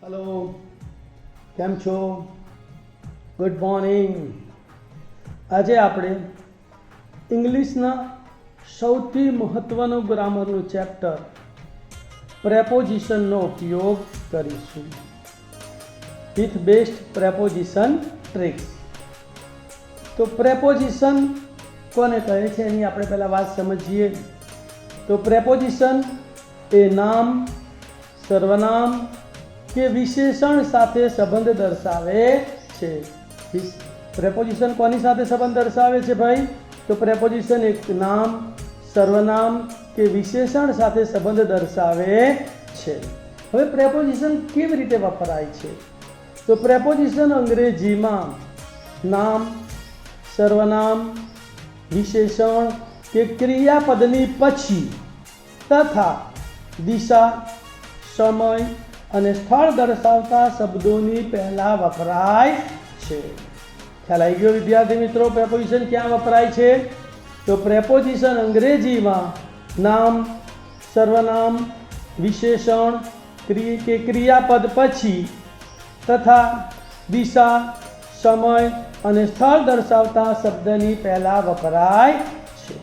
Hello केम छो good morning. આજે આપણે ઇંગ્લિશના સૌથી મહત્વનું ગ્રામરનું ચેપ્ટર પ્રેપોઝિશનનો ઉપયોગ કરીશું વિથ બેસ્ટ પ્રેપોઝિશન ટ્રિક્સ। તો પ્રેપોઝિશન કોને કહે છે એની આપણે પહેલાં વાત સમજીએ। તો પ્રેપોઝિશન એ નામ, સર્વનામ કે વિશેષણ સાથે સંબંધ દર્શાવે છે। प्रेपोजिशन कोनी साथे संबंध दर्शावे छे भाई? तो प्रेपोजिशन एक नाम, सर्वनाम के विशेषण साथे संबंध दर्शावे छे। हवे प्रेपोजिशन केवी रीते वपराय छे? तो प्रेपोजिशन अंग्रेजी में नाम, सर्वनाम, विशेषण के क्रियापदनी पछी तथा दिशा, समय अने स्थल दर्शावता शब्दोनी पहला वपराय छे। ख्याल आई गयो विद्यार्थी मित्रों? प्रेपोजिशन क्या वपराय छे? तो प्रेपोजिशन अंग्रेजी में नाम, सर्वनाम, विशेषण के क्रियापद पछी तथा दिशा, समय अने स्थल दर्शावता शब्दनी पहला वपराय छे।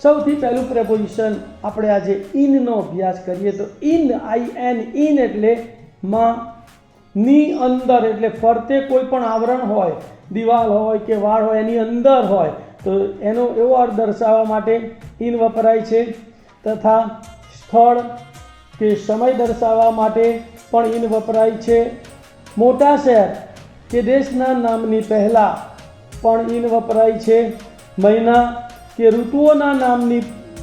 सौथी पहलू प्रेपोजिशन आपणे आज इन नो अभ्यास करिए। तो इन IN इन एटले मां नी अंदर एटले फरते कोईपण आवरण होय, दीवाल होय के वाळ होय एनी अंदर होय तो एनो एवो अर्थ दर्शाववा माटे इन वपराय छे। तथा स्थळ के समय दर्शाववा माटे पण इन वपराय छे। मोटा शहर के देशना नामनी पहला पण इन वपराय छे। महीना के ऋतुओना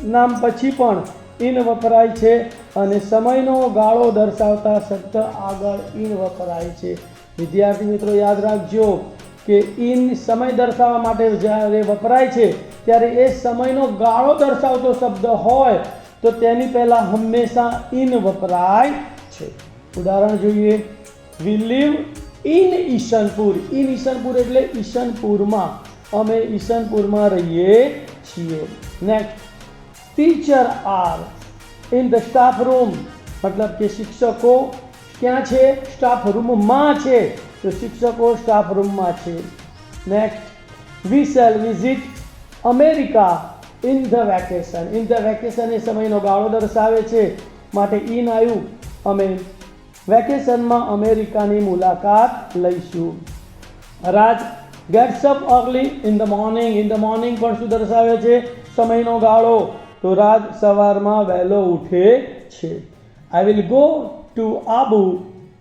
नाम पछी पण इन वपराय छे। अने समयनो गाळो दर्शावता शब्द आगळ इन वपराय छे। विद्यार्थी मित्रों याद राखजो कि इन समय दर्शाववा माटे ज्यारे वपराय छे त्यारे ए समयनो गाळो दर्शावतो शब्द होय तो तेनी पहेला हमेशा इन वपराय छे। उदाहरण जोईए, वी लिव इन ईशनपुर। इन ईशनपुर एटले ईशनपुरमां, अमे ईशनपुरमां रहीए छीए। नेक्स्ट, टीचर आर इन ध स्टाफ रूम, मतलब कि शिक्षकों क्या छे? स्टाफ रूम में छे तो शिक्षकों स्टाफ रूम में छे। Next, we shall visit America in the vacation. In the vacation ए समयनो गाळो दर्शावे छे माटे इन आव्युं। अमे वेकेशन में अमेरिकानी मुलाकात लईशुं। राज गेट्स अप अर्ली इन ध मॉर्निंग। इन ध मॉर्निंग पण शुं दर्शावे छे? समयनो गाळो। तो राज सवारमां वहेलो उठे छे। I will go to Abu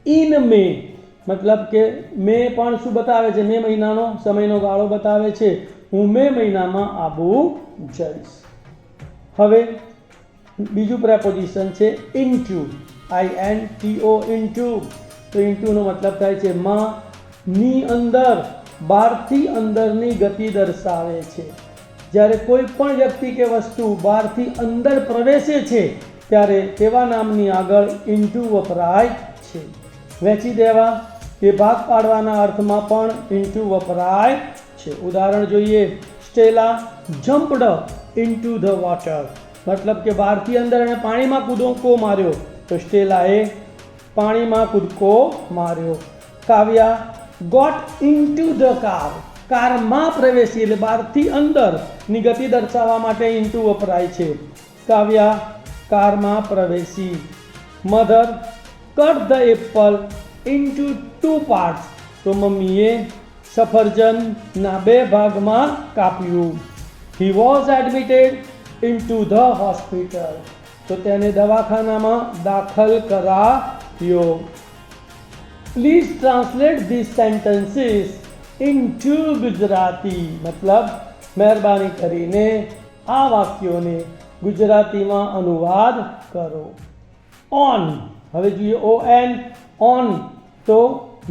in May, मतलब के मे पण शुं बतावे छे? मे महीनानो समयनो गाळो बतावे छे। हूँ मे महीनामां आबू जईश। हवे बीजू प्रेपोजिशन छे इनटू, INTO इनटू। तो इनटू नो मतलब थाय छे मां नी अंदर, बारथी अंदरनी गति दर्शावे छे। જ્યારે કોઈ પણ વ્યક્તિ કે વસ્તુ બહારથી અંદર પ્રવેશે છે ત્યારે તેવા નામની આગળ ઇન્ટુ વપરાય છે। વેચી દેવા કે ભાગ પાડવાના અર્થમાં પણ ઇન્ટુ વપરાય છે। ઉદાહરણ જોઈએ, Stella jumped into the water, मतलब કે બહારથી અંદર એને પાણીમાં કૂદકો માર્યો તો સ્ટેલાએ પાણીમાં કૂદકો માર્યો। Kavya got into the car, car में प्रवेशी એટલે બહારથી અંદર ની ગતિ દર્શાવવા માટે ઇન્ટુ વપરાય છે। કાવ્યા કાર માં પ્રવેશી। Mother cut the apple into two parts, તો મમ્મીએ સફરજન ના બે ભાગમાં કાપ્યું। He was admitted into the hospital, તો તેને દવાખાનામાં દાખલ કરાયો। Please translate this sentences into Gujarati, मतलब मेहरबानी करीने आ वाक्यों ने गुजराती में अनुवाद करो। ऑन, हवे जोईए ON, ऑन तो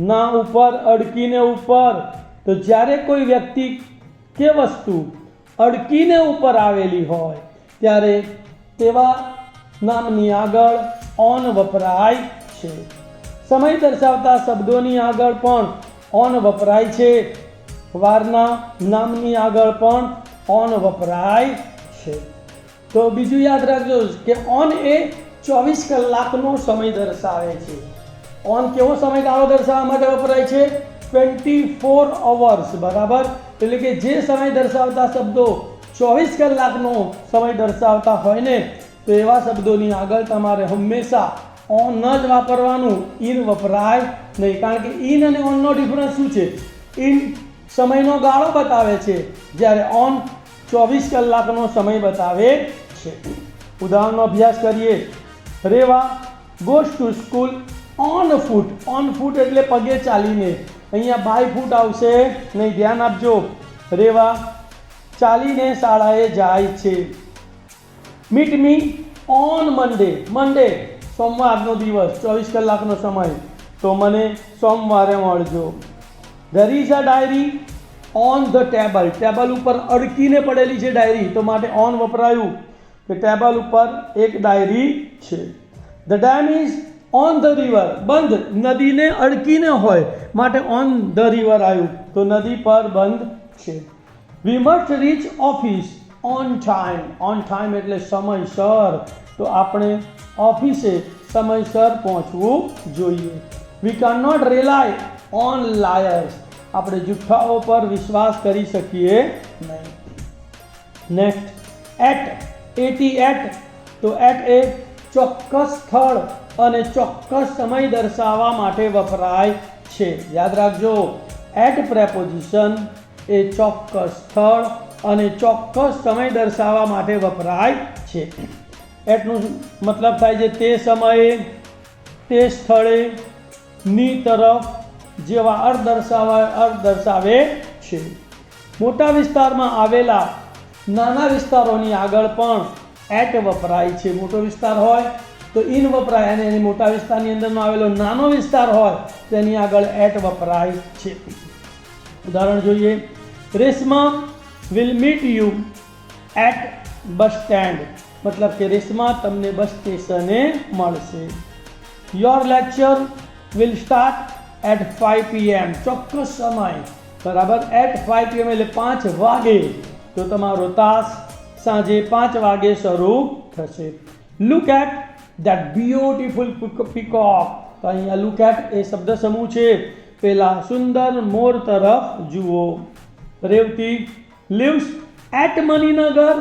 ना ऊपर, अड़कीने ऊपर। तो ज्यारे कोई व्यक्ति के वस्तु अड़कीने ऊपर आवेली होय त्यारे तेवा नामनी आगळ ऑन वपराय छे। समय दर्शावता शब्दोनी आगळ पण ऑन वपराय छे। वारना नामनी आगळ पण ऑन वपराय छे। तो बीजू याद राखजो कि ऑन ए 24 કલાકનો સમય દર્શાવે છે। ઓન કેવો સમયગાળો દર્શાવવા માટે વપરાય છે? 24 અવર્સ, બરાબર. એટલે કે જે સમય દર્શાવતા શબ્દો 24 કલાકનો સમય દર્શાવતા હોય ને, તો એવા શબ્દોની આગળ તમારે હંમેશા ઓન જ વાપરવાનું, ઇન વપરાય નહીં. કારણ કે ઇન અને ઓનનો ડિફરન્સ શું છે? ઇન સમયનો ગાળો બતાવે છે, જ્યારે ઓન 24 કલાકનો સમય બતાવે છે. ઉદાહરણનો અભ્યાસ કરીએ. Reva goes to school on foot. On foot એટલે પગે ચાલીને. અહીંયા બાય ફૂટ આવશે નહીં, ધ્યાન આપજો. રેવા ચાલીને શાળાએ જાય છે. Meet me on Monday. મંડે સોમવારનો દિવસ, 24 કલાકનો સમય, તો મને સોમવારે મળજો. There is a diary on the table. Table ઉપર અડકીને પડેલી છે ડાયરી, તો માટે ઓન વપરાયું કે ટેબલ ઉપર એક ડાયરી છે. The dam is on the river. બંધ નદીને અડકીને હોય માટે ઓન ધ રિવર આવ્યું, તો નદી પર બંધ છે. We must reach office on time. On time એટલે સમયસર, તો આપણે ઓફિસે સમયસર પહોંચવું જોઈએ. We can not rely on liars. આપણે જુઠ્ઠાઓ પર વિશ્વાસ કરી શકીએ નહીં. Next, at. એટી એટ, તો એટ એ ચોક્કસ સ્થળ અને ચોક્કસ સમય દર્શાવવા માટે વપરાય છે. યાદ રાખજો, એટ પ્રેપોઝિશન એ ચોક્કસ સ્થળ અને ચોક્કસ સમય દર્શાવવા માટે વપરાય છે. એટનું મતલબ થાય છે તે સમયે, તે સ્થળે, ની તરફ જેવા અર્થ દર્શાવે છે. મોટા વિસ્તારમાં આવેલા નાના વિસ્તારોની આગળ પણ એટ વપરાય છે. મોટો વિસ્તાર હોય તો ઇન વપરાય, અને એની મોટા વિસ્તારની અંદરનો આવેલો નાનો વિસ્તાર હોય તેની આગળ એટ વપરાય છે. ઉદાહરણ જોઈએ. Reshma will meet you at bus stand. મતલબ કે રેશમા તમને બસ સ્ટેશને મળશે. Your lecture will start at 5 PM. ચોક્કસ સમય, બરાબર. એટ 5 PM એટલે 5 વાગે, તો તમારો તાસ સાંજે 5 વાગે શરૂ થશે. Look at that beautiful peacock. તો અહીંયા લુક એટ એ શબ્દ સમૂહ છે. પેલા સુંદર મોર તરફ જુઓ. Revati lives at Maninagar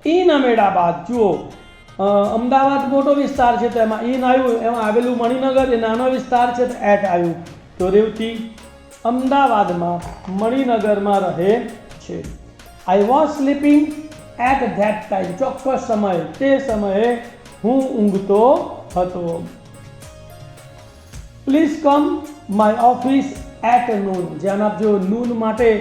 in Ahmedabad. જુઓ, અમદાવાદ મોટો વિસ્તાર છે તો એમાં ઇન આવ્યું, એમાં આવેલું મણિનગર એ નાનો વિસ્તાર છે તો એટ આવ્યું. તો રેવતી અમદાવાદમાં મણિનગરમાં રહે છે. I was sleeping at that time. ચોક્કસ સમય, તે સમયે હું ઊંઘતો હતો. Please come my office at noon. ધ્યાન આપજો, નૂન માટે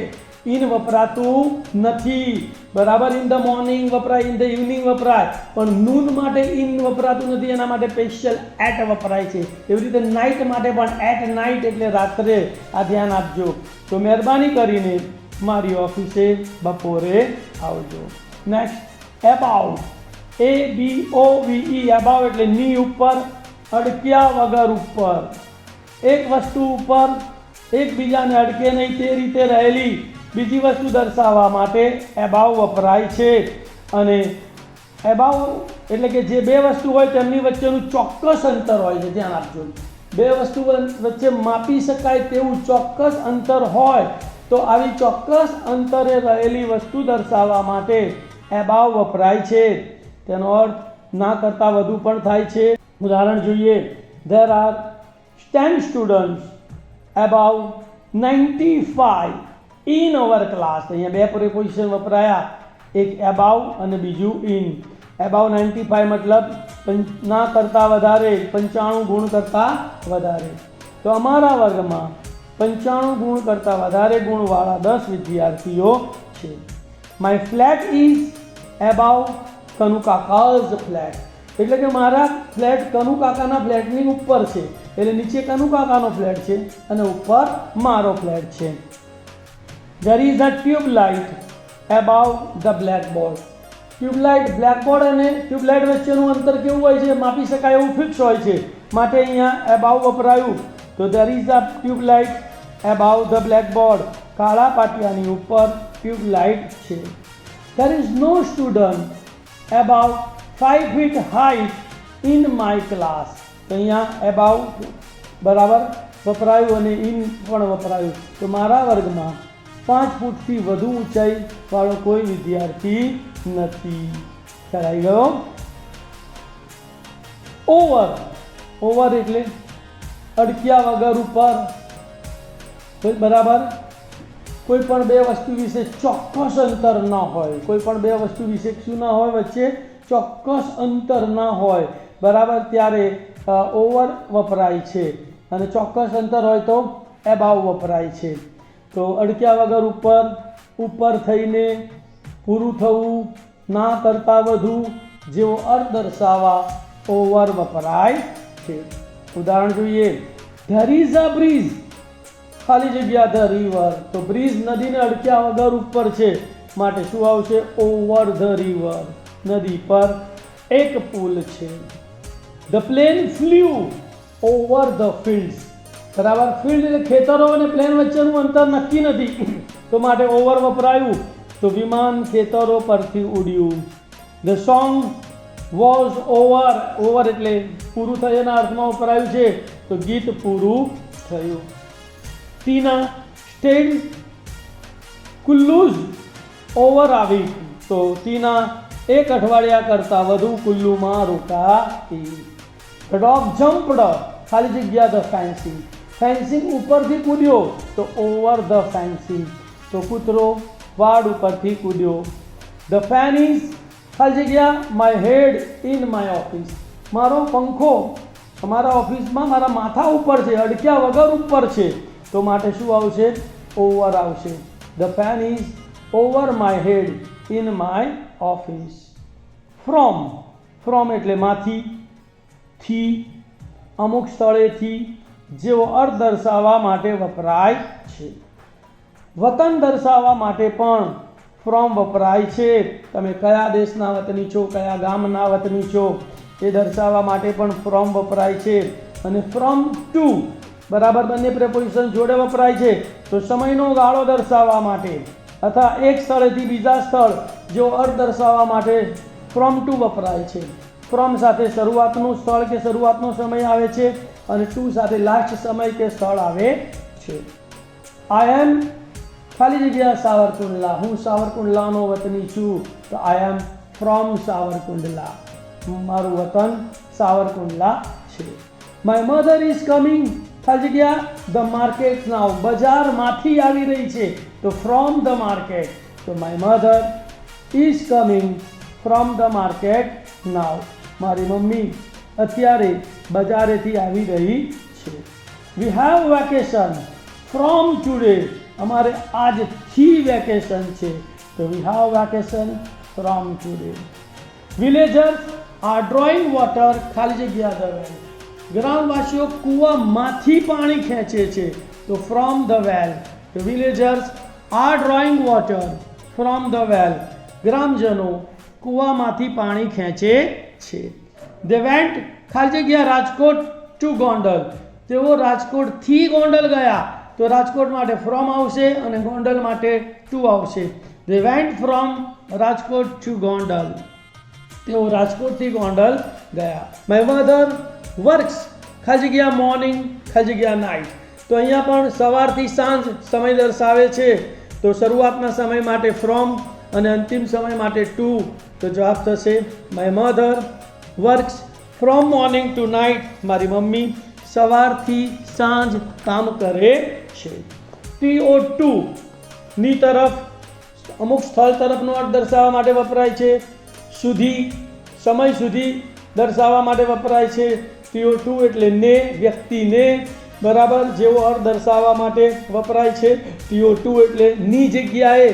ઇન વપરાતું નથી, બરાબર. ઇન ધ મોર્નિંગ વપરાય, ઇન ધ ઇવનિંગ વપરાય, પણ નૂન માટે ઇન વપરાતું નથી, એના માટે સ્પેશિયલ એટ વપરાય છે. એવી રીતે નાઇટ માટે પણ એટ નાઇટ એટલે રાત્રે. આ ધ્યાન આપજો. તો મહેરબાની કરીને મારી ઓફિસે બપોરે આવજો. Next, about. ABOVE. એબાઉટ એટલે ની ઉપર, અડક્યા વગર ઉપર. એક વસ્તુ ઉપર એકબીજાને અડકે નહીં તે રીતે રહેલી બીજી વસ્તુ દર્શાવવા માટે એબાવ વપરાય છે. અને એબાવ એટલે કે જે બે વસ્તુ હોય તેમની વચ્ચેનું ચોક્કસ અંતર હોય છે. ધ્યાન આપજો, બે વસ્તુ વચ્ચે માપી શકાય તેવું ચોક્કસ અંતર હોય, તો આવી ચોક્કસ અંતરે રહેલી વસ્તુ દર્શાવવા માટે એબાવ વપરાય છે. તેનો અર્થ ના કરતાં વધુ પણ થાય છે. ઉદાહરણ જોઈએ. There are 10 students about 95 in our class. અહીંયા બે પ્રિપોઝિશન વપરાયા, એક અબાઉ અને બીજું ઇન. અબાઉ 95 મતલબ ના કરતાં વધારે, 95 ગુણ કરતાં વધારે. તો અમારા વર્ગમાં 95 ગુણ કરતાં વધારે ગુણવાળા 10 વિદ્યાર્થીઓ છે. My flat is above Kanukaka's flat. એટલે કે મારા ફ્લેટ કનુકાકાના ફ્લેટની ઉપર છે. એટલે નીચે કનુકાકાનો ફ્લેટ છે અને ઉપર મારો ફ્લેટ છે. There is a tube light above the blackboard. Tube light, blackboard અને ટ્યુબલાઇટ વચ્ચેનું અંતર કેવું હોય છે? માપી શકાય એવું ફિક્સ હોય છે, માટે અહીંયા above વપરાયું. તો there is a tube light above the blackboard. કાળા પાટિયાની ઉપર ટ્યુબલાઇટ છે. There is no student above 5 feet height in my class. તો અહીંયા above બરાબર વપરાયું અને ઇન પણ વપરાયું. તો મારા વર્ગમાં 5 ફૂટથી વધુ ઊંચાઈવાળો કોઈ વિદ્યાર્થી નથી. ખ્યાલ આવી ગયો? ઓવર, ઓવર એટલે અડક્યા વગર ઉપર. બરાબર, કોઈ પણ બે વસ્તુ વિશે ચોક્કસ અંતર ન હોય, કોઈ પણ બે વસ્તુ વિશે શું ના હોય, વચ્ચે ચોક્કસ અંતર ના હોય, બરાબર, ત્યારે ઓવર વપરાય છે. અને ચોક્કસ અંતર હોય તો એબાવ વપરાય છે. તો અડક્યા વગર ઉપર, ઉપર થઈને, પૂરું થવું, ના કરતાં વધુ જેવો અર્થ દર્શાવવા ઓવર વપરાય છે. ઉદાહરણ જોઈએ. ધેર ઇઝ અ બ્રિજ, ખાલી જગ્યા ધ રિવર. તો બ્રિજ નદીને અડક્યા વગર ઉપર છે, માટે શું આવશે? Over the river. નદી પર એક પુલ છે. The plane flew over the fields. બરાબર, ફિલ્ડ એટલે ખેતરો અને પ્લેન વચ્ચેનું અંતર નક્કી નથી, તો માટે ઓવર વપરાયું. તો વિમાન ખેતરો પરથી ઉડ્યું. The song was over, over એટલે પૂરું થયું એના અર્થમાં વપરાયું છે, તો ગીત પૂરું થયું. ટીના સ્ટેડ કુલ્લુઝ ઓવર આ વીક. તો ટીના એક અઠવાડિયા કરતાં વધુ કુલ્લુમાં રોકાતી. ધ ડોગ જમ્પડ, ખાલી જગ્યા ધ ફેન્સિંગ. ફેન્સિંગ ઉપરથી કૂદ્યો, તો ઓવર ધ ફેન્સિંગ. તો કૂતરો વાડ ઉપરથી કૂદ્યો. ધ ફેન ઇઝ, ખાલી જગ્યા my head in my office. મારો પંખો મારા ઓફિસમાં મારા માથા ઉપર છે, અડક્યા વગર ઉપર છે, તો માટે શું આવશે? ઓવર આવશે. The fan is over my head in my office. From, from એટલે માંથી, થી, અમુક સ્થળેથી જેવો અર્થ દર્શાવવા માટે વપરાય છે. વતન દર્શાવવા માટે પણ ફ્રોમ વપરાય છે. તમે કયા દેશના વતની છો, કયા ગામના વતની છો, એ દર્શાવવા માટે પણ ફ્રોમ વપરાય છે. અને ફ્રોમ ટુ, બરાબર, બંને પ્રેપોઝિશન જોડે વપરાય છે. તો સમયનો ગાળો દર્શાવવા માટે અથવા એક સ્થળેથી બીજા સ્થળ જેવો અર્થ દર્શાવવા માટે ફ્રોમ ટુ વપરાય છે. ફ્રોમ સાથે શરૂઆતનું સ્થળ કે શરૂઆતનો સમય આવે છે અને ટુ સાથે લાસ્ટ સમય કે સ્થળ આવે છે. આઈ એમ, ખાલી જગ્યા સાવરકુંડલા. હું સાવરકુંડલાનો વતની છું, તો આઈ એમ ફ્રોમ સાવરકુંડલા. મારું વતન સાવરકુંડલા છે. માય મધર ઇઝ કમિંગ, ખાલી જગ્યા ધ માર્કેટ નાઉ. બજારમાંથી આવી રહી છે, તો ફ્રોમ ધ માર્કેટ. તો my mother is coming from the market now. મારી મમ્મી અત્યારે બજારેથી આવી રહી છે. We have vacation from today. અમારે આજથી વેકેશન છે, તો we have vacation from today. Villagers are drawing water, ખાલી જગ્યા ધ વેલ. ગ્રામવાસીઓ કૂવામાંથી પાણી ખેંચે છે, તો ફ્રોમ ધ વેલ. તો villagers are drawing water from the well. ગ્રામજનો કૂવામાંથી પાણી ખેંચે છે. દે વેન્ટ, ખાલી જગ્યા રાજકોટ ટુ ગોંડલ. તેઓ રાજકોટથી ગોંડલ ગયા, તો રાજકોટ માટે ફ્રોમ આવશે અને ગોંડલ માટે ટુ આવશે. They went from Rajkot to Gondal. તેઓ રાજકોટથી ગોંડલ ગયા. માય મધર વર્ક્સ, ખાલી જગ્યા મોર્નિંગ, ખાલી જગ્યા નાઇટ. તો અહીંયા પણ સવારથી સાંજ સમય દર્શાવે છે, તો શરૂઆતના સમય માટે ફ્રોમ અને અંતિમ સમય માટે ટુ. તો જવાબ થશે my mother works from morning to night. મારી મમ્મી સવારથી સાંજ કામ કરે છે. TO2 ની તરફ, અમુક સ્થળ તરફનો અર્થ દર્શાવવા માટે વપરાય છે. સુધી, સમય સુધી દર્શાવવા માટે વપરાય છે. TO2 એટલે ને, વ્યક્તિને, બરાબર, જેવો અર્થ દર્શાવવા માટે વપરાય છે. TO2 એટલે ની જગ્યાએ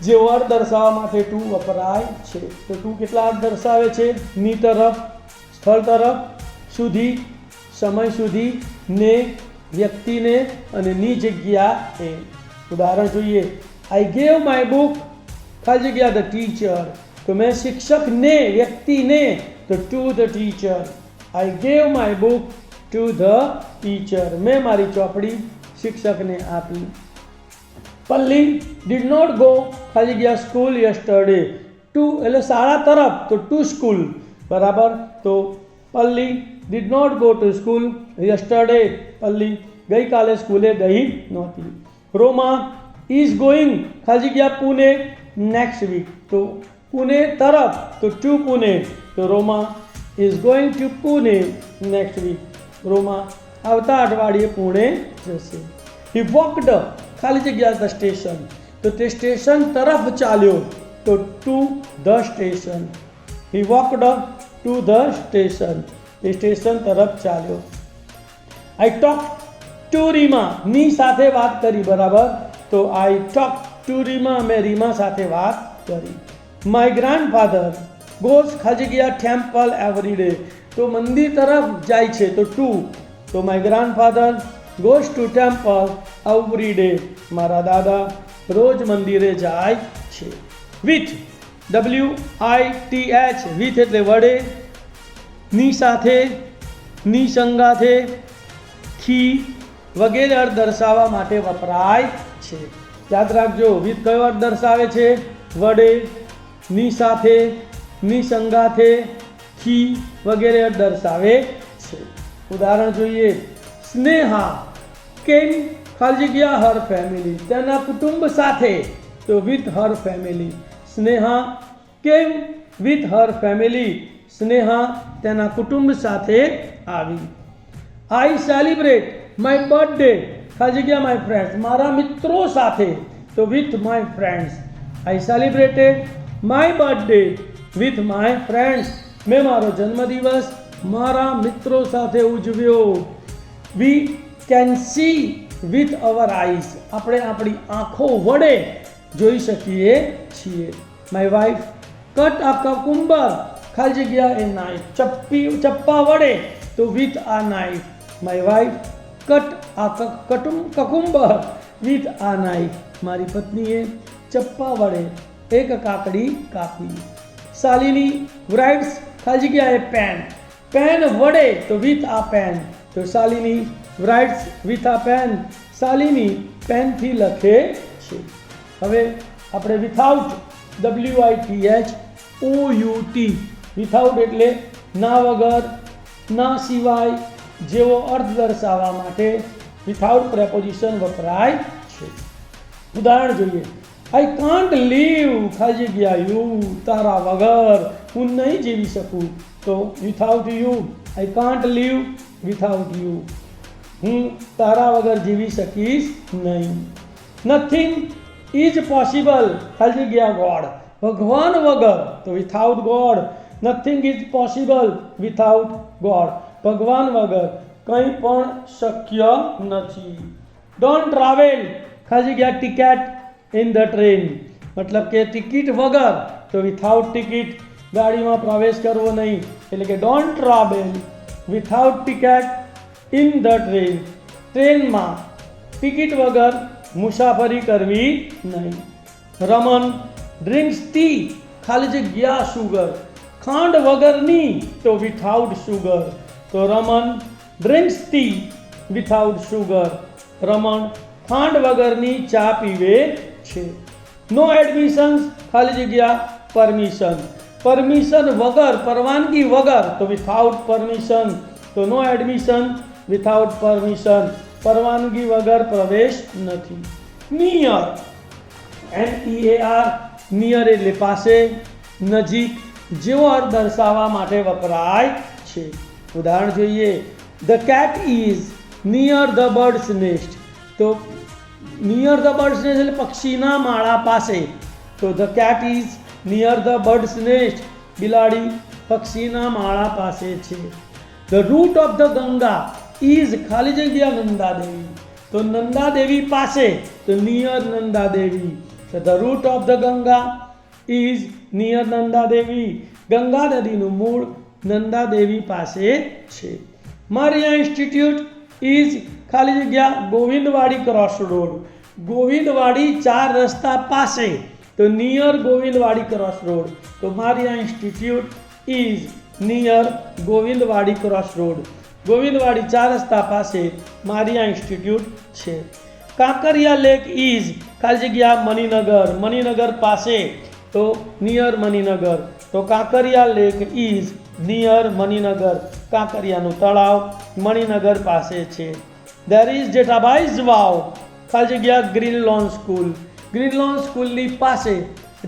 જેવો અર્થ દર્શાવવા માટે ટુ વપરાય છે. તો ટુ કેટલા અર્થ દર્શાવે છે? ની તરફ, સ્થળ તરફ, સુધી, સમય સુધી, ને, વ્યક્તિને અને ની જગ્યાએ. ઉદાહરણ જોઈએ. આઈ ગેવ માય બુક, ખાલી જગ્યા ધ ટીચર. તો મેં શિક્ષકને, વ્યક્તિને, તો to the teacher. I gave my book to the teacher. મેં મારી ચોપડી શિક્ષકને આપી. પલ્લી ડીડ નોટ ગો, ખાલી જગ્યા સ્કૂલ યસ્ટરડે. ટુ એટલે શાળા તરફ, તો ટુ સ્કૂલ, બરાબર. તો Palli did not go to school yesterday. Palli ગઈકાલે સ્કૂલે ગઈ નહોતી. રોમા ઇઝ ગોઈંગ ખાલી જગ્યા પુણે નેક્સ્ટ વીક. તો પુણે તરફ તો ટુ પુણે. તો Roma is going to Pune next week. Roma આવતા અઠવાડિયે પુણે જશે. હી વોકડ ખાલી જગ્યા ધ સ્ટેશન. તો તે સ્ટેશન તરફ ચાલ્યો. તો to the station. He walked to the station. તે સ્ટેશન તરફ ચાલ્યો. I talk to Reema. ની સાથે વાત કરી, બરાબર. તો આઈ ટોક ટુ રીમા. મેં રીમા સાથે વાત કરી. માય ગ્રાન્ડફાધર ગોઝ ખાલી જગ્યા ટેમ્પલ એવરી ડે. તો મંદિર તરફ જાય છે તો ટુ. તો my grandfather goes to temple every day. મારા દાદા રોજ મંદિરે જાય છે. વિથ WITH વિથ એટલે વડે, ની સાથે, ની સંગાથે, થી વગેરે અર્થ દર્શાવવા માટે વપરાય છે. યાદ રાખજો, વિથ કયો અર્થ દર્શાવે છે? વડે, ની સાથે, ની સંગાથે, થી વગેરે અર્થ દર્શાવે છે. ઉદાહરણ જોઈએ. સ્નેહા કેમ ખાલી જગ્યા હર ફેમિલી. તેના કુટુંબ સાથે. તો વિથ હર ફેમિલી. સ્નેહા કેમ વિથ હર ફેમિલી. સ્નેહા તેના કુટુંબ સાથે આવી. આઈ સેલિબ્રેટ માય બર્થડે ખાલી જગ્યા માય ફ્રેન્ડ્સ. મારા મિત્રો સાથે. તો with my friends. I celebrated my birthday with my friends. મેં મારો જન્મદિવસ મારા મિત્રો સાથે ઉજવ્યો. We can see with our eyes. આપણે આપણી આંખો વડે જોઈ શકીએ છીએ. My wife cut a cucumber ખાલી જગ્યા એ નાઇફ. ચપ્પા વડે. તો વિથ આ નાઇફ. માય વાઇફ કટ આ કકુંબર વિથ આ નાઇફ. મારી પત્નીએ ચપ્પા વડે એક કાકડી કાપી. શાલિની રાઇટ્સ ખાલી જગ્યા એ પેન. પેન વડે. તો વિથ આ પેન. તો શાલિની રાઇટ્સ વિથ આ પેન. શાલિની પેનથી લખે છે. હવે આપણે વિથઆઉટ WITHOUT. વિથઆઉટ એટલે ના વગર, ના સિવાય જેવો અર્થ દર્શાવવા માટે વિથઆઉટ પ્રેપોઝિશન વપરાય છે. ઉદાહરણ જોઈએ. આઈ કાન્ટ લીવ ખાલી જગ્યા યુ. તારા વગર હું નહીં જીવી શકું. તો without you. I can't live without you. હું તારા વગર જીવી શકીશ નહીં. નથિંગ ઇઝ પોસિબલ ખાલી જગ્યા ગોડ. ભગવાન વગર. તો without God. Nothing is possible without God. ભગવાન વગર કંઈ પણ શક્ય નથી. ડોન્ટ ટ્રાવેલ ખાલી જગ્યા ટિકિટ ઇન ધ ટ્રેન. મતલબ કે ટિકિટ વગર. તો વિથઆઉટ ટિકિટ ગાડીમાં પ્રવેશ કરવો નહીં. એટલે કે don't travel without ticket in the train. ટ્રેનમાં ટિકિટ વગર મુસાફરી કરવી નહીં. રમન ડ્રિંક્સ ટી ખાલી જગ્યા સુગર. ખાંડ વગરની. તો વિથઆઉટ સુગર. તો Raman drinks tea without sugar. Raman ખાંડ વગરની ચા પીવે છે. નો એડમિશન્સ ખાલી જગ્યા પરમિશન. પરમિશન વગર, પરવાનગી વગર. તો વિથઆઉટ પરમિશન. તો નો એડમિશન વિથઆઉટ પરમિશન. પરવાનગી વગર પ્રવેશ નથી. Near NEAR. નિયર એટલે પાસે, નજીક જેવો અર્થ દર્શાવવા માટે વપરાય છે. ઉદાહરણ જોઈએ. The cat is near the birds nest. તો નિયર ધ બર્ડ્સ નેસ્ટ એટલે પક્ષીના માળા પાસે. તો the cat is near the birds nest. બિલાડી પક્ષીના માળા પાસે છે. The root of the Ganga is ખાલી જગ્યા નંદાદેવી. તો નંદાદેવી પાસે. તો નિયર નંદાદેવી. તો the root of the Ganga is near Nanda Devi. Ganga નદીનું મૂળ નંદાદેવી પાસે છે. મારિયા ઇન્સ્ટિટ્યૂટ ઇઝ ખાલી જગ્યા ગોવિંદવાડી ક્રોસ રોડ. ગોવિંદવાડી 4 રસ્તા પાસે. તો નિયર ગોવિંદવાડી ક્રોસ રોડ. તો Maria institute is near Govindwadi cross road. Govindwadi 4 રસ્તા પાસે મારિયા ઇન્સ્ટિટ્યૂટ છે. કાંકરિયા લેક ઇઝ ખાલી જગ્યા મણિનગર. મણિનગર પાસે. તો નિયર મણિનગર. તો Kankaria lake is near Maninagar, કાંકરિયાનું તળાવ મણિનગર પાસે છે. દેર ઇઝ જેઠાભાઈઝ વાવ, ખાલી જગ્યા green lawn school, green lawn સ્કૂલની પાસે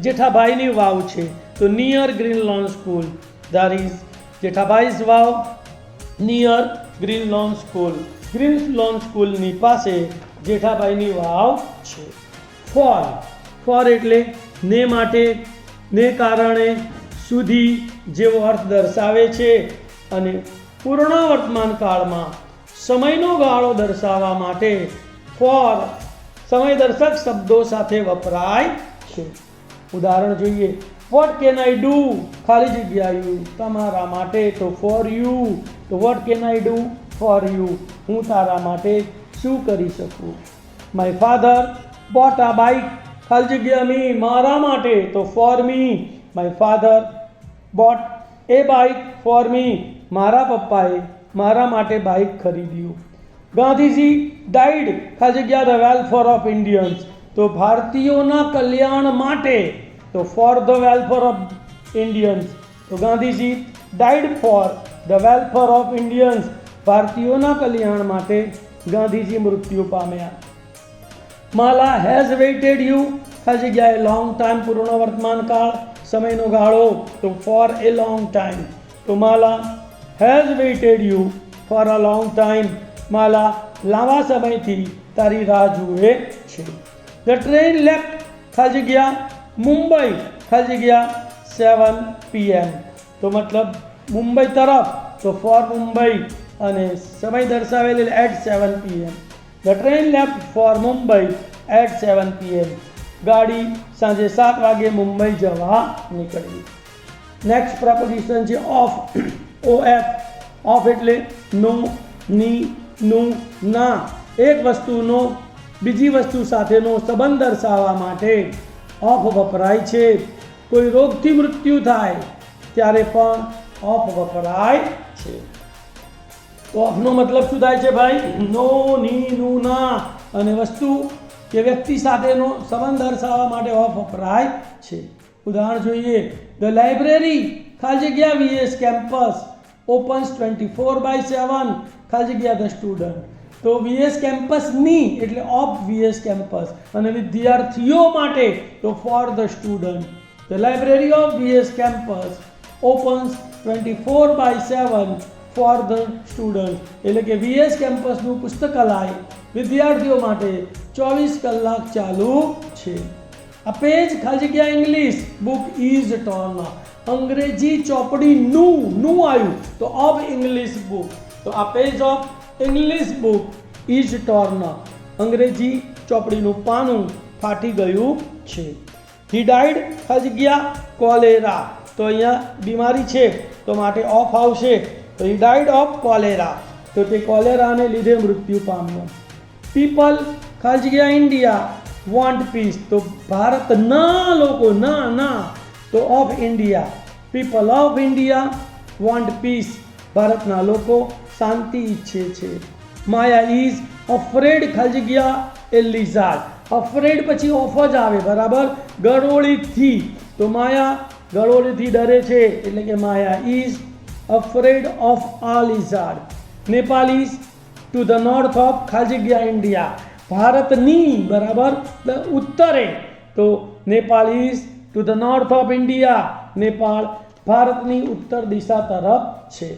જેઠાભાઈની વાવ છે, તો near green lawn school. There is Jethabhai's vav near green lawn school, green lawn સ્કૂલની પાસે જેઠાભાઈની વાવ છે. ફોર, ફોર એટલે ને માટે, ને કારણે, સુધી જેવો અર્થ દર્શાવે છે અને પૂર્ણ વર્તમાન કાળમાં સમયનો ગાળો દર્શાવવા માટે ફોર સમયદર્શક શબ્દો સાથે વપરાય છે. ઉદાહરણ જોઈએ. વોટ કેન આઈ ડુ, ખાલી જગ્યા યુ, તમારા માટે, તો ફોર યુ. તો what can I do for you, હું તારા માટે શું કરી શકું. My father bought a bike, ખાલી જગ્યા મી, મારા માટે, તો for me. My father boat A bike for me, મારા પપ્પાએ મારા માટે બાઇક ખરીદ્યું. ગાંધીજી ડાઈડ, ખાલી જગ્યા ધ વેલફેર ઓફ ઇન્ડિયન્સ, તો ભારતીયોના કલ્યાણ માટે, તો for the welfare of Indians. તો Gandhiji died for the welfare of Indians, ભારતીયોના કલ્યાણ માટે ગાંધીજી મૃત્યુ પામ્યા. માલા હેઝ વેઇટેડ યુ, ખાલી જગ્યાએ લોંગ ટાઈમ, પૂર્ણ વર્તમાન કાળ, સમયનો ગાળો, તો ફોર એ લોંગ ટાઈમ. તો Mala has waited you for a long time, Mala લાંબા સમયથી તારી રાહ જુએ છે. ધ ટ્રેન લેફ્ટ, ખાલી જગ્યા મુંબઈ, ખાલી જગ્યા 7 PM, તો મતલબ મુંબઈ તરફ, તો ફોર મુંબઈ, અને સમય દર્શાવેલ at 7 PM. The train left for Mumbai at 7 PM, ગાડી સાંજે 7 વાગે મુંબઈ જવા નીકળી. નેક્સ્ટ પ્રપોઝિશન છે ઓફ, OF. ઓફ એટલે નો, ની, નું, ના. એક વસ્તુનો બીજી વસ્તુ સાથેનો સંબંધ દર્શાવવા માટે ઓફ વપરાય છે. કોઈ રોગથી મૃત્યુ થાય ત્યારે પણ ઓફ વપરાય છે. તો ઓફનો મતલબ શું થાય છે ભાઈ? નો, ની, નું, ના, અને વસ્તુ કે વ્યક્તિ સાથેનો સંબંધ દર્શાવવા માટે ઓફ વપરાય છે. ઉદાહરણ જોઈએ. ધ લાઇબ્રેરી, ખાલી જગ્યા VS કેમ્પસ, ઓપન્સ 24/7, ખાલી જગ્યા ધ સ્ટુડન્ટ. તો VS કેમ્પસની એટલે ઓફ VS કેમ્પસ, અને વિદ્યાર્થીઓ માટે તો for the student. The library of VS campus opens 24/7 for the student, એટલે કે VS કેમ્પસનું પુસ્તકાલય વિદ્યાર્થીઓ માટે 24 કલાક ચાલુ છે. આ પેજ ખાલી જગ્યા ઇંગ્લિશ બુક ઇઝ ટોર્ન, અંગ્રેજી ચોપડીનું આવ્યું તો ઓફ ઇંગ્લિશ બુક, તો આ page of English book is torn, અંગ્રેજી ચોપડીનું પાનું ફાટી ગયું છે. હી ડાઈડ, ખાલી જગ્યા કોલેરા, તો અહીંયા બીમારી છે તો માટે ઓફ આવશે, તો હી ડાઈડ ઓફ કોલેરા, તો તે કોલેરાને લીધે મૃત્યુ પામ્યો. પીપલ, ખાલી જગ્યા ઇન્ડિયા વોન્ટ પીસ, તો ભારતના લોકો, ના, તો of India. People of India want peace, ભારતના લોકો શાંતિ ઈચ્છે છે. માયા ઇઝ અફ્રેડ, ખાલી જગ્યા એ લિઝાર્ડ, અફ્રેડ પછી ઓફ જ આવે, બરાબર, ગળોળીથી, તો માયા ગળોળીથી ડરે છે, એટલે કે માયા ઇઝ અફ્રેડ ઓફ આ lizard. Nepal is to the north of, ખાલી જગ્યા ઇન્ડિયા, ભારતની, બરાબર, ઉત્તરે, તો Nepal is to the north of India, Nepal ભારતની ઉત્તર દિશા તરફ છે.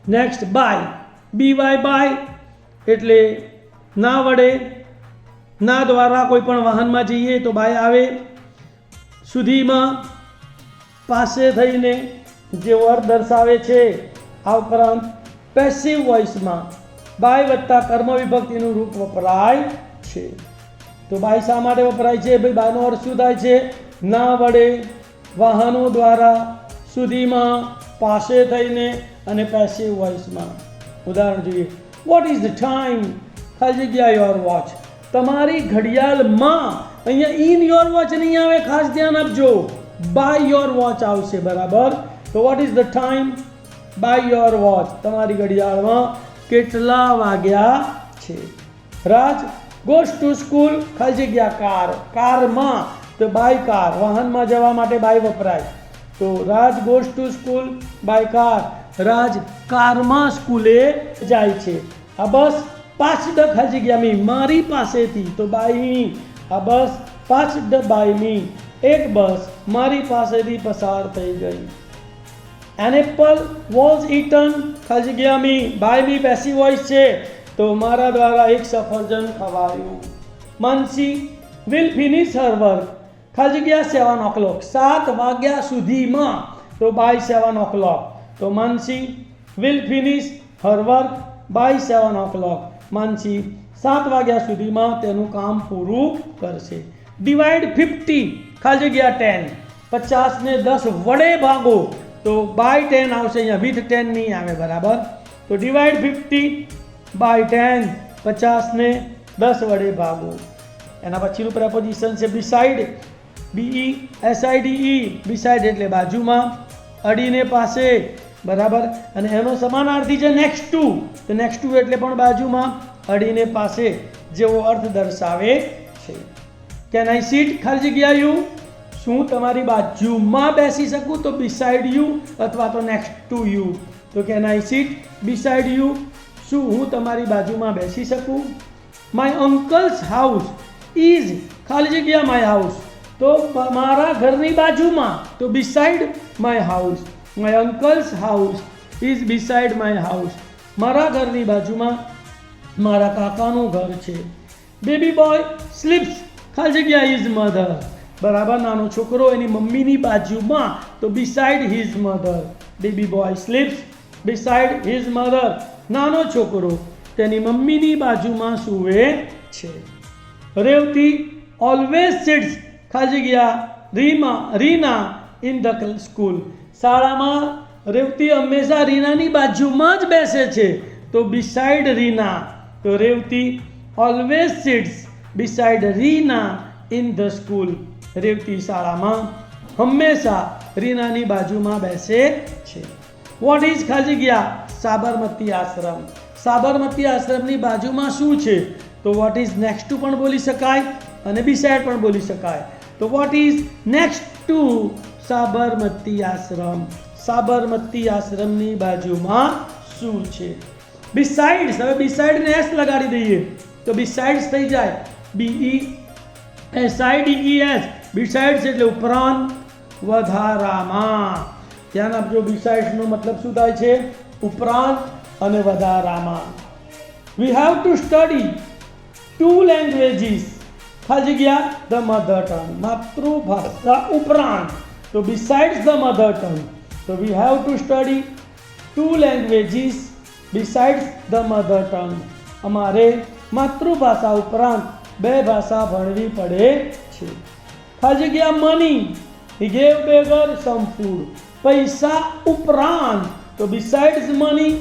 નેક્સ્ટ બાય, BY બાય એટલે ના વડે, ના દ્વારા કોઈ પણ વાહનમાં જઈએ તો બાય આવે. સુધીમાં, પાસે થઈને જે અર્થ દર્શાવે છે. આ ઉપરાંત પેસિવ વોઇસમાં બાય વત્તા કર્મ વિભક્તિનું રૂપ વપરાય છે. તો બાય શા માટે વપરાય છે ભાઈ? બાયનો અર્થ શું થાય છે? ના વડે, વાહનો દ્વારા, સુધીમાં, પાસે થઈને, અને પેસિવ વોઇસમાં. ઉદાહરણ જોઈએ. વોટ ઇઝ ધ ટાઈમ, ખાલી જગ્યા યોર વોચ, તમારી ઘડિયાળમાં. અહીંયા ઇન યોર વોચ નહીં આવે, ખાસ ધ્યાન આપજો, બાય યોર વોચ આવશે, બરાબર. તો what is the time by your watch, તમારી ઘડિયાળમાં કેટલા વાગ્યા છે. રાજ ગોઝ ટુ સ્કૂલ, ખાલી જગ્યા કાર, કારમાં, તો બાય કાર, વાહનમાં જવા માટે બાય વપરાય. તો Raj goes to school by car, Raj કારમાં સ્કૂલે જાય છે. આ બસ પાસ્ડ ખાલી જગ્યા મી મારી પાસેથી, તો બાય મી. આ બસ પાસ્ડ બાય મી, એક બસ મારી પાસેથી પસાર થઈ ગઈ. એન એપલ વોઝ ઇટન ખાલી જગ્યા મી, બાય મી પેસિવ વોઇસ છે, તો મારા દ્વારા એક સફરજન ખવાયું. માનસી વિલ ફિનિશ હર વર્ક ખાલી જગ્યા 7 o'clock, 7 વાગ્યા સુધીમાં, તો બાય 7 o'clock. તો Mansi will finish her work by 7 o'clock. Mansi 7 વાગ્યા સુધીમાં તેનું કામ પૂરું કરશે. ડિવાઈડ 50 ખાલી જગ્યા 10, 50 ને 10 વડે ભાગો, તો બાય 10 આવશે, અહીંયા વિથ 10 નહીં આવે, બરાબર. તો ડિવાઈડ 50 બાય 10, 50 ને 10 વડે ભાગો. એના પછીનું પ્રેપોઝિશન છે બિસાઇડ, BESIDE, બિસાઇડ એટલે બાજુમાં, અડીને પાસે, બરાબર. અને એનો સમાનાર્થી છે નેક્સ્ટ ટુ, તો નેક્સ્ટ ટુ એટલે પણ બાજુમાં, અડીને પાસે જેવો અર્થ દર્શાવે છે. કેન આઈ સીટ ખાલી જગ્યા યુ, શું તમારી બાજુમાં બેસી શકું, તો બિસાઇડ યુ અથવા તો નેક્સ્ટ ટુ યુ. તો can I seat beside you, શું હું તમારી બાજુમાં બેસી શકું. માય અંકલ્સ હાઉસ ઇઝ ખાલી જગ્યા માય હાઉસ, તો મારા ઘરની બાજુમાં, તો beside my house. My uncle's house is beside my house, મારા ઘરની બાજુમાં મારા કાકાનું ઘર છે. બેબી બોય સ્લીપ્સ ખાલી જગ્યા હિઝ મધર, બરાબર. નાનો છોકરો એની મમ્મીની બાજુમાં, તો beside his mother. Baby boy sleeps beside his mother, નાનો છોકરો તેની મમ્મીની બાજુમાં સૂવે છે. રેવતી ઓલવેઝ સિટ્સ ખાલી જગ્યા રીના ઇન ધ સ્કૂલ, શાળામાં રેવતી હંમેશા રીનાની બાજુમાં જ બેસે છે, તો બિસાઇડ રીના. તો Revati always sits beside Reena in the school, Revati શાળામાં હંમેશા રીનાની બાજુમાં બેસે છે. વોટ ઇઝ ખાલી જગ્યા સાબરમતી આશ્રમ, સાબરમતી આશ્રમની બાજુમાં શું છે, તો વોટ ઇઝ નેક્સ્ટ ટુ પણ બોલી શકાય અને બિસાઇડ પણ બોલી શકાય. તો what is next to Sabarmati ashram, Sabarmati આશ્રમની બાજુમાં શું છે. બિસાઇડ્સ, હવે બિસાઇડને એસ લગાડી દઈએ, તો બિસાઇડ્સ થઈ જાય BESIDES, બિસાઇડ્સ એટલે ઉપરાંત, વધારામાં. ધ્યાન આપજો, બિસાઇડ્સનો મતલબ શું થાય છે, ઉપરાંત અને વધારામાં. વી હેવ ટુ સ્ટડી 2 લેંગ્વેજીસ ખાલી જગ્યા ધ મધર ટંગ, માતૃભાષા ઉપરાંત, તો બિસાઇડ્સ ધ મધર ટંગ. તો we have to study 2 languages besides the mother tongue, અમારે માતૃભાષા ઉપરાંત 2 ભાષા ભણવી પડે છે. ખાલી જગ્યા money, he gave beggar some food, પૈસા ઉપરાંત, તો besides money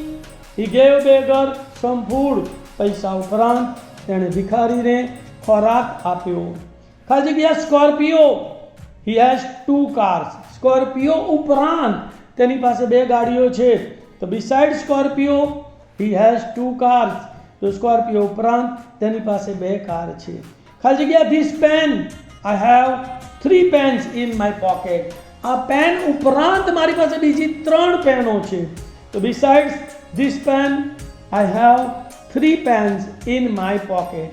he gave beggar some food, પૈસા ઉપરાંત તેણે ભિખારીને ખોરાક આપ્યો. ખાલી જગ્યા Scorpio, he has 2 cars, Scorpio ઉપરાંત તેની પાસે 2 ગાડીઓ છે, તો beside Scorpio he has 2 cars, તો સ્કોર્પિયો ઉપરાંત તેની પાસે 2 કાર છે. ખાલી જગ્યા this pen, I have 3 pens in my pocket, આ પેન ઉપરાંત મારી પાસે બીજી 3 પેનો છે, તો besides this pen I have 3 pens in my pocket,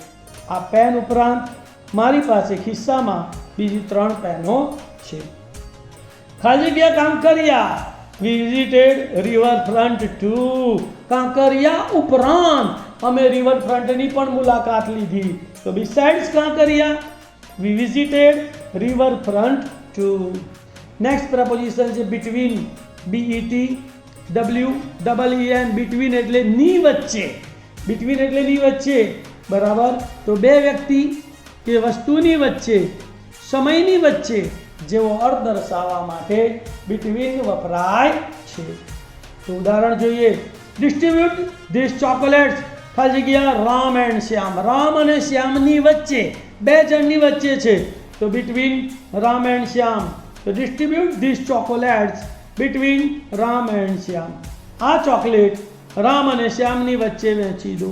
આ પેન ઉપરાંત મારી પાસે ખિસ્સામાં બીજી 3 પેનો છે. ખાલી જગ્યા Kankaria, we visited Riverfront too, Kankaria ઉપરાંત અમે રિવરફ્રન્ટની પણ મુલાકાત લીધી, તો besides Kankaria we visited Riverfront too. Next preposition છે બિટવીન, BETWEEN, બિટવીન એટલે ની વચ્ચે, બિટવીન એટલે ની વચ્ચે, બરાબર. તો 2 વ્યક્તિ કે વસ્તુની વચ્ચે, સમયની વચ્ચે જેવો અર્થ દર્શાવવા માટે બિટવીન વપરાય છે. તો ઉદાહરણ જોઈએ, ડિસ્ટ્રીબ્યુટ ધીસ ચોકલેટ્સ ખાલી જગ્યા રામ એન્ડ શ્યામ, રામ અને શ્યામની વચ્ચે, 2 જણની વચ્ચે છે, તો બિટવીન રામ એન્ડ શ્યામ. તો distribute these chocolates between Ram and Shyam, આ ચોકલેટ રામ અને શ્યામની વચ્ચે વહેંચી દો.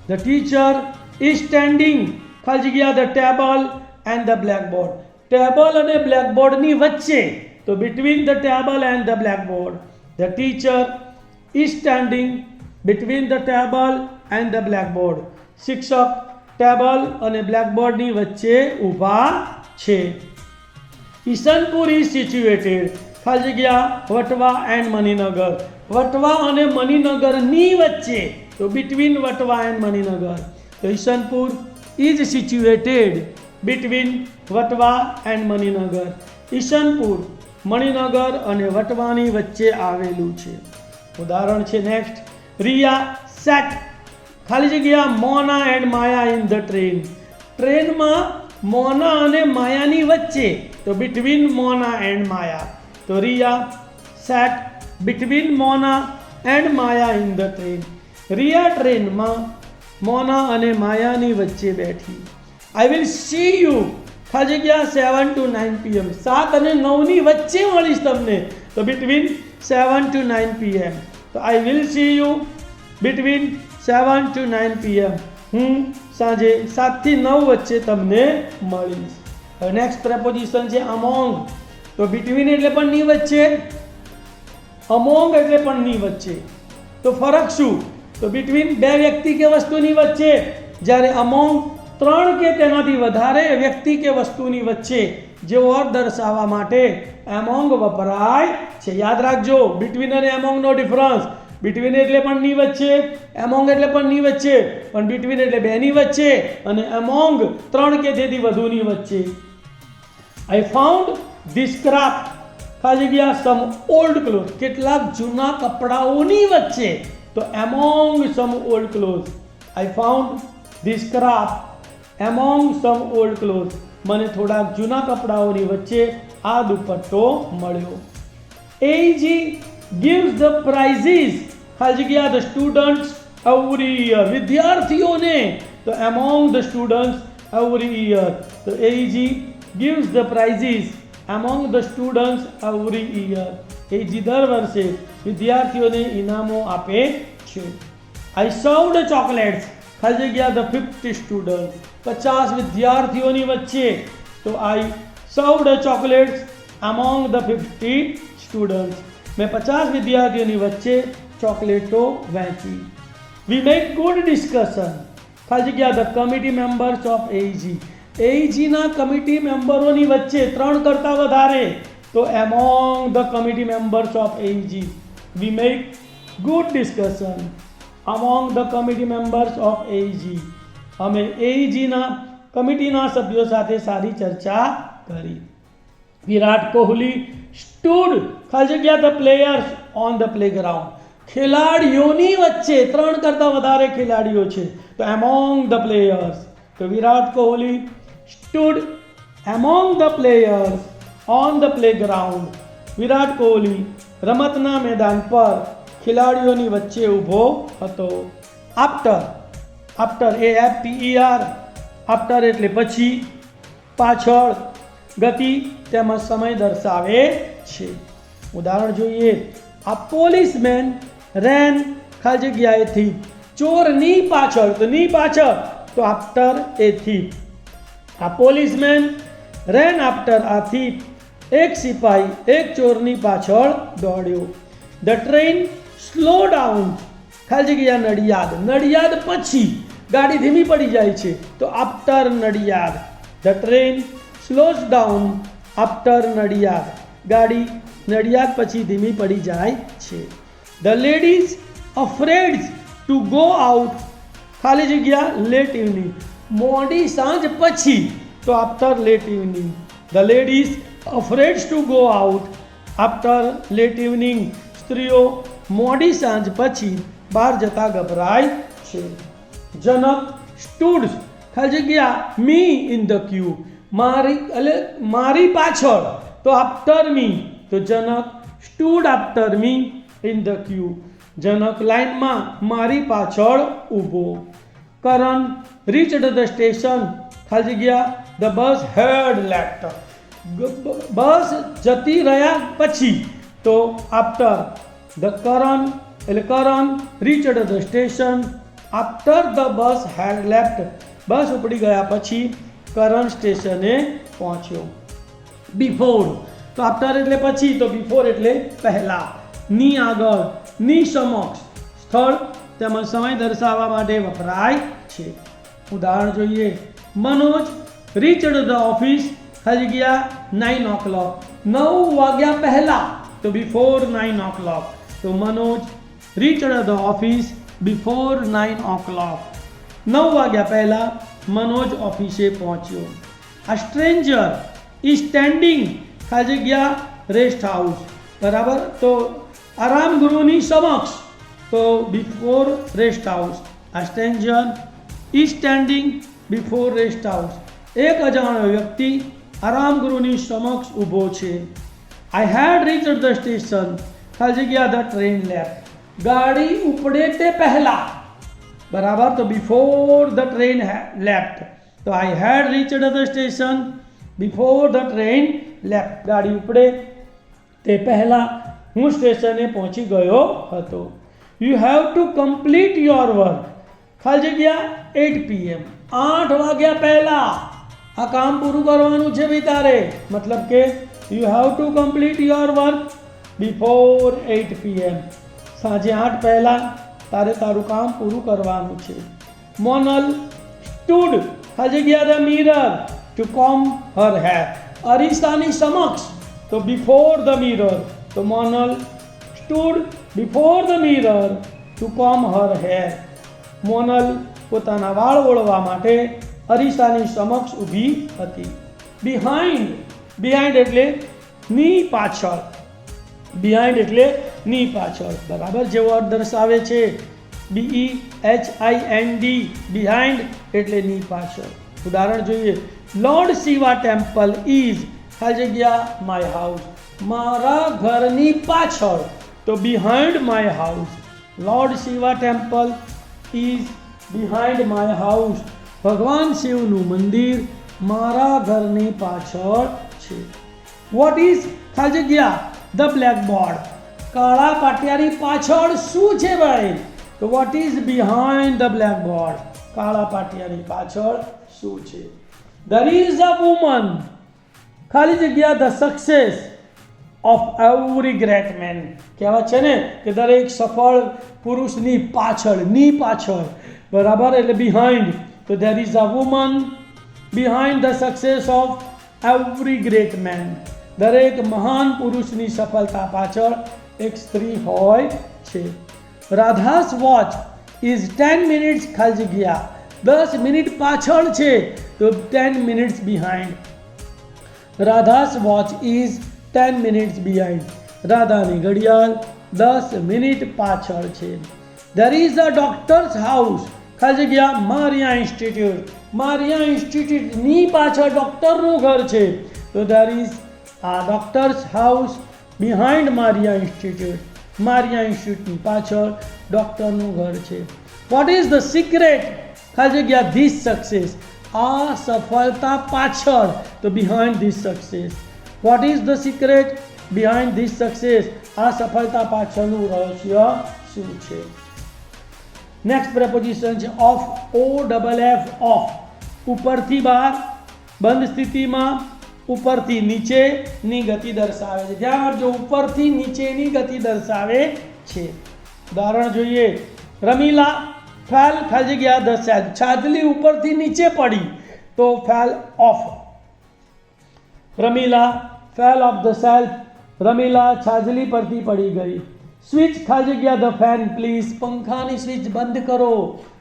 ધ ટીચર ઇઝ સ્ટેન્ડિંગ ખાલી જગ્યા the table and the blackboard, table અને બ્લેકબોર્ડની વચ્ચે, તો between the table and the blackboard. The teacher is standing between the table and the blackboard. શિક્ષક ટેબલ અને બ્લેકબોર્ડની વચ્ચે ઊભા છે. ઈશનપુર ઇઝ સિચ્યુએટેડ ખાલી જગ્યા વટવા એન્ડ મણિનગર. વટવા અને મણિનગરની વચ્ચે, તો between વટવા એન્ડ મણિનગર. તો Isanpur is situated between Vatva and Maninagar. Isanpur Maninagar અને વટવાની વચ્ચે આવેલું છે. ઉદાહરણ છે નેક્સ્ટ. રિયા સેટ ખાલી જગ્યા Mona and Maya in the train. ટ્રેનમાં મોના અને માયાની વચ્ચે, તો between મોના એન્ડ માયા. તો Riya sat between Mona and Maya in the train. Riya ટ્રેનમાં મોના અને માયાની વચ્ચે બેઠી. આઈ વિલ સી યુ ખાલી જગ્યા 7 to 9 PM. 7 અને 9ની વચ્ચે મળીશ તમને, તો between 7 to 9 PM. તો I will see you between 7 to 9 PM. હું સાંજે 7 થી 9 વચ્ચે તમને મળીશ. હવે નેક્સ્ટ પ્રેપોઝિશન છે અમોંગ. તો between એટલે પણ ની વચ્ચે, અમોંગ એટલે પણ ની વચ્ચે. તો ફરક શું? તો between બે વ્યક્તિ કે વસ્તુની વચ્ચે, જ્યારે અમોંગ 3 કે તેનાથી વધારે વ્યક્તિ કે વસ્તુની વચ્ચે જેવો અર્થ દર્શાવવા માટે એમોંગ વપરાય છે. યાદ રાખજો, between અને એમોંગનો ડિફરન્સ. between એટલે પણ ની વચ્ચે, એમોંગ એટલે પણ ની વચ્ચે, પણ between એટલે બેની વચ્ચે અને એમોંગ 3 કે તેથી વધુની વચ્ચે. આઈ ફાઉન્ડ ધીસ ક્રાફ્ટ ખાલી જગ્યા સમ ઓલ્ડ ક્લોથ. કેટલાક જૂના કપડાઓની વચ્ચે, તો among some old cloth. I found this craft among some old cloth. મને થોડાક જૂના કપડાઓની વચ્ચે આ દુપટ્ટો મળ્યો. AEG gives the prizes ખાલી જગ્યા the students every year. વિદ્યાર્થીઓને, તો among the students every year. તો AEG gives the prizes among the students every year. AEG દર વર્ષે વિદ્યાર્થીઓને ઇનામો આપે છે. I served chocolates ખાલી જગ્યા the 50 students. 50 વિદ્યાર્થીઓની વચ્ચે, તો I served chocolates among the 50 students. મેં 50 વિદ્યાર્થીઓની વચ્ચે ચોકલેટો વહેંચી. વી મેક ગુડ ડિસ્કશન ખાલી જગ્યા the committee members of AEG. AEGના કમિટી મેમ્બરોની વચ્ચે 3 કરતાં વધારે, તો among the committee members of AEG. We make good discussion among the committee members of AEG. અમે AEGના કમિટીના સભ્યો સાથે સારી ચર્ચા કરી. વિરાટ કોહલી સ્ટૂડ ખાલી જગ્યા the players on the playground. ખેલાડીઓની વચ્ચે 3 કરતાં વધારે ખેલાડીઓ છે, તો એમોંગ ધ પ્લેયર્સ. તો Virat Kohli stood among the players on the playground. Virat Kohli રમતના મેદાન પર ખેલાડીઓની વચ્ચે ઊભો હતો. After, after AFTER. આફ્ટર એટલે પછી, પાછળ, ગતિ તેમજ સમય દર્શાવે છે. ઉદાહરણ જોઈએ. આ પોલીસમેન રેન ખાલી જગ્યા એ થીપ. ચોરની પાછળ, તો ની પાછળ, તો આફ્ટર એ થીપ. આ પોલીસમેન રેન આફ્ટર આ થીપ. એક સિપાહી એક ચોરની પાછળ દોડ્યો. ધ ટ્રેન સ્લો ડાઉન ખાલી જગ્યા નડિયાદ. નડિયાદ પછી ગાડી ધીમી પડી જાય છે, તો after Nadiad. The train slows down after Nadiad. ગાડી નડિયાદ પછી ધીમી પડી જાય છે. The ladies afraid to go out ખાલી જગ્યા લેટ ઇવનિંગ. મોડી સાંજ પછી, તો after late evening. The ladies afraid to go out after late evening. સ્ત્રીઓ મોડી સાંજ પછી બહાર જતા ગભરાય છે. જનક સ્ટૂડ ખાલી જગ્યા મી ઇન ધ ક્યુ. મારી પાછળ, તો આફ્ટર મી. તો Janak stood after me in the queue. Janak લાઇનમાં મારી પાછળ ઊભો. કરણ રીચડ ધ સ્ટેશન ખાલી જગ્યા ધ બસ હેડ લેફ્ટ. બસ જતી રહ્યા પછી, તો આફ્ટર. ધ કરણ એટલે Karan reached the station after the bus had left. Bus ઉપડી ગયા પછી કરણ સ્ટેશને પહોંચ્યો. બિફોર તો આફ્ટર એટલે પછી, તો બિફોર એટલે પહેલા. ની આગળ, ની સમક્ષ સ્થળ તેમજ સમય દર્શાવવા માટે વપરાય છે. ઉદાહરણ જોઈએ. મનોજ રીચડ ધ ઓફિસ ખાલી જગ્યા 9 o'clock. 9 વાગ્યા પહેલા, તો બિફોર 9 o'clock. તો Manoj reached the office before 9 o'clock. 9 વાગ્યા પહેલા મનોજ ઓફિસે પહોંચ્યો. આ સ્ટ્રેન્જર ઇઝ સ્ટેન્ડિંગ ખાલી જગ્યા રેસ્ટ હાઉસ. બરાબર. તો આરામ ગૃહની સમક્ષ, તો બિફોર રેસ્ટ હાઉસ. આ stranger is standing before rest house. એક અજાણ્યો વ્યક્તિ આરામ ગૃહની સમક્ષ ઊભો છે. આઈ હેડ રીચડ ધ સ્ટેશન ખાલી જગ્યા ધ ટ્રેન લેફ્ટ. ગાડી ઉપડે તે પહેલા. બરાબર. તો બિફોર ધ ટ્રેન લેફ્ટ. તો I had reached the station before the train left. ગાડી ઉપડે તે પહેલા હું સ્ટેશને પહોંચી ગયો હતો. You have to complete your work ખાલી જગ્યા 8 PM. 8 વાગ્યા પહેલા આ કામ પૂરું કરવાનું છે ભાઈ તારે. મતલબ કે you have to complete your work before 8 PM. સાંજે 8 પહેલા તારે તારું કામ પૂરું કરવાનું છે. મોનલ સ્ટૂડ ખાલી જગ્યા the mirror to comb her hair. અરીસાની સમક્ષ, તો બિફોર ધ મિરર. તો Monal stood before the mirror to comb her hair. Monal પોતાના વાળ ઓળવા માટે અરીસાની સમક્ષ ઊભી હતી. બિહાઇન્ડ, બિહાઇન્ડ એટલે ની પાછળ. બિહાઇન્ડ એટલે ની પાછળ. બરાબર. જેવો અર્થ દર્શાવે છે. BEHIND, બિહાઇન્ડ એટલે ની પાછળ. ઉદાહરણ જોઈએ. લોર્ડ શિવા ટેમ્પલ ઇઝ ખાલી જગ્યા માય હાઉસ. મારા ઘરની પાછળ, તો behind my house. Lord Shiva temple is behind my house. ભગવાન શિવનું મંદિર મારા ઘરની પાછળ છે. વોટ ઇઝ ખાલી જગ્યા ધ બ્લેકબોર્ડ. કાળા પાટિયાની પાછળ શું છે ભાઈ? તો what is behind the blackboard. કાળા પાટિયાની પાછળ શું છે? ધેર ઇઝ અ વુમન ખાલી જગ્યા the success of every great man. કહેવાય છે ને કે દરેક સફળ પુરુષની પાછળ, ની પાછળ. બરાબર. એટલે બિહાઇન્ડ. તો there is a woman behind the success of every great man. દરેક મહાન પુરુષની સફળતા પાછળ એક સ્ત્રી હોય છે. રાધાસ વોચ ઇઝ 10 minutes ખાલી જગ્યા 10 મિનિટ પાછળ છે, તો 10 minutes behind. Radha's watch is 10 minutes behind. રાધાની ઘડિયાળ 10 મિનિટ પાછળ છે. There is a doctor's house ખાલી જગ્યા મારિયા ઇન્સ્ટિટ્યૂટ. મારિયા ઇન્સ્ટિટ્યૂટની પાછળ ડૉક્ટરનું ઘર છે, તો there is a doctor's house behind Maria institute. Maria ઇન્સ્ટિટ્યૂટની પાછળ ડૉક્ટરનું ઘર છે. વોટ ઇઝ ધ સિક્રેટ ખાલી જગ્યા ધીસ સક્સેસ. આ સફળતા પાછળ, તો behind this success. Vote is the secret behind this success. આ સફળતા પાછળનું રહસ્ય શું છે? નેક્સ્ટ પ્રેપોઝિશન છે ઓફ. OFF of. ઉપરથી બહાર, બંધ સ્થિતિમાં, ઉપરથી નીચેની ગતિ દર્શાવે છે. ધ્યાન આપજો, ઉપરથી નીચેની ગતિ દર્શાવે છે. ઉદાહરણ જોઈએ. રમીલા ફેલ ખાલી જગ્યા ધ સેલ. છાજલી ઉપરથી નીચે પડી, તો fell off. Ramila fell off the shelf. Ramila છાજલી પરથી પડી ગઈ. સ્વિચ ખાલી જગ્યા ધ ફેન પ્લીઝ. પંખાની સ્વિચ બંધ કરો,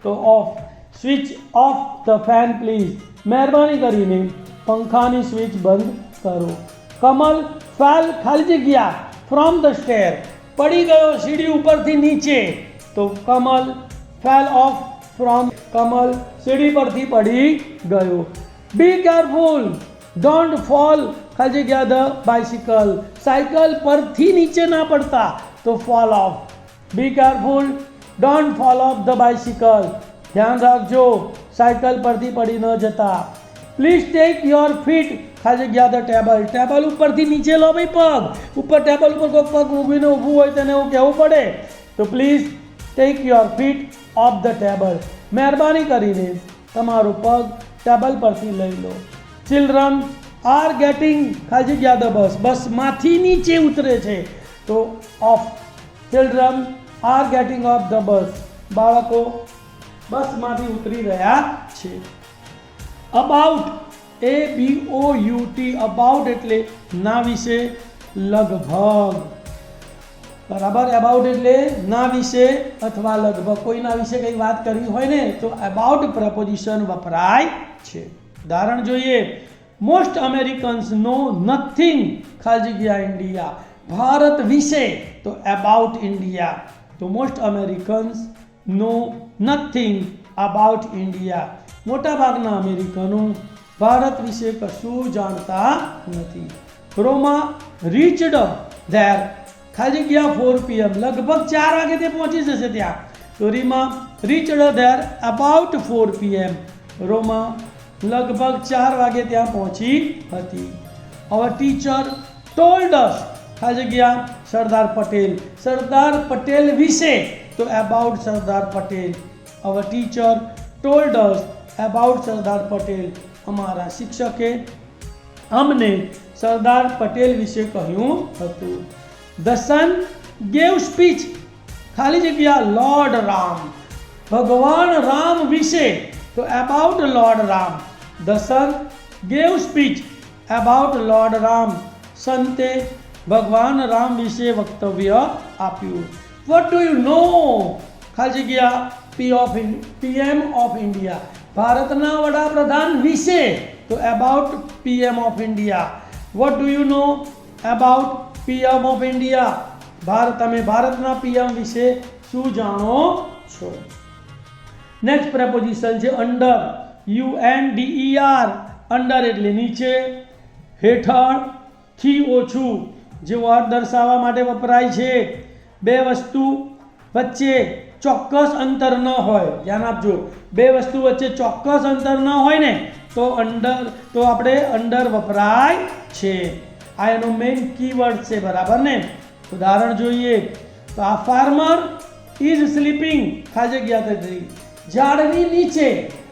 તો off. Switch off the fan please. મહેરબાની કરીને પંખાની સ્વિચ બંધ કરો. કમલ ફેલ ખાલી જગ્યા ફ્રોમ ધ સ્ટેર. પડી ગયો સીડી ઉપરથી નીચે, તો Kamal fell off from. Kamal સીડી પરથી પડી ગયો. બી કેરફુલ ડોન્ટ ફોલ ખાલી જગ્યા ધ બાઇસિકલ. સાયકલ પરથી નીચે ના પડતા, તો fall of. Be careful don't fall of the bicycle. ધ્યાન રાખજો સાયકલ પરથી પડી ન જતા. પ્લીઝ ટેક યોર ફીટ ખાલી જગ્યા ધ ટેબલ. ટેબલ ઉપરથી નીચે લો ભાઈ પગ. ઉપર ટેબલ ઉપર કોઈ પગ ઊભીને ઊભું હોય તેને એવું કહેવું પડે, તો please take your feet of the table. મહેરબાની કરીને તમારું પગ ટેબલ પરથી લઈ લો. ચિલ્ડ્રન આર ગેટિંગ ખાલી જગ્યા ધ બસ, બસમાંથી નીચે ઉતરે છે તો of. Children are getting of the bus, બાળકો બસમાંથી ઉતરી રહ્યા છે. અબાઉટ, ABOUT, અબાઉટ એટલે ના વિશે, લગભગ. બરાબર, અબાઉટ એટલે ના વિશે અથવા લગભગ કોઈના વિશે કંઈ વાત કરવી હોય ને તો અબાઉટ પ્રપોઝિશન વપરાય છે. ઉદાહરણ જોઈએ. મોસ્ટ અમેરિકન્સ નો નથિંગ ખાલી જગ્યા ઇન્ડિયા, ભારત વિશે તો અબાઉટ ઇન્ડિયા. તો most Americans know nothing about India, મોટાભાગના અમેરિકનો ભારત વિશે કશું જાણતા નથી. રોમા રીચડ ધેર ખાલી જગ્યા 4 PM, લગભગ 4 વાગે તે પહોંચી જશે ત્યાં. તો Reema reached there about 4 PM, Roma લગભગ 4 વાગે ત્યાં પહોંચી હતી. અવર ટીચર ટોલ્ડ અસ ખાલી જગ્યા સરદાર પટેલ, સરદાર પટેલ વિશે તો about Sardar Patel. Our teacher told us about Sardar Patel, અમારા શિક્ષકે અમને સરદાર પટેલ વિશે કહ્યું હતું. ધ સન ગેવ સ્પીચ ખાલી જગ્યા લોર્ડ રામ, ભગવાન રામ વિશે તો about lord Ram. The saint gave speech about lord Ram, સંતે ભગવાન રામ વિશે વક્તવ્ય આપ્યું. વોટ ડુ યુ નો ખાલી જગ્યા PM ઓફ ઇન્ડિયા, ભારતના વડાપ્રધાન વિશે તો about PM of India. What do you know about PM of India, તમે ભારતના PM વિશે શું જાણો છો. નેક્સ્ટ પ્રેપોઝિશન છે અંડર, UNDER, અંડર એટલે નીચે, હેઠળ, થી ઓછું, જેવો અર્થ દર્શાવવા માટે વપરાય છે. બે વસ્તુ વચ્ચે ચોક્કસ અંતર ન હોય, ધ્યાન આપજો, બે વસ્તુ વચ્ચે ચોક્કસ અંતર ન હોય ને તો અંડર, તો આપણે અંડર વપરાય છે. આ એનો મેઇન કીવર્ડ છે, બરાબર ને. ઉદાહરણ જોઈએ તો આ ફાર્મર ઇઝ સ્લીપિંગ ખાલી જગ્યા ટ્રી, ઝાડની નીચે,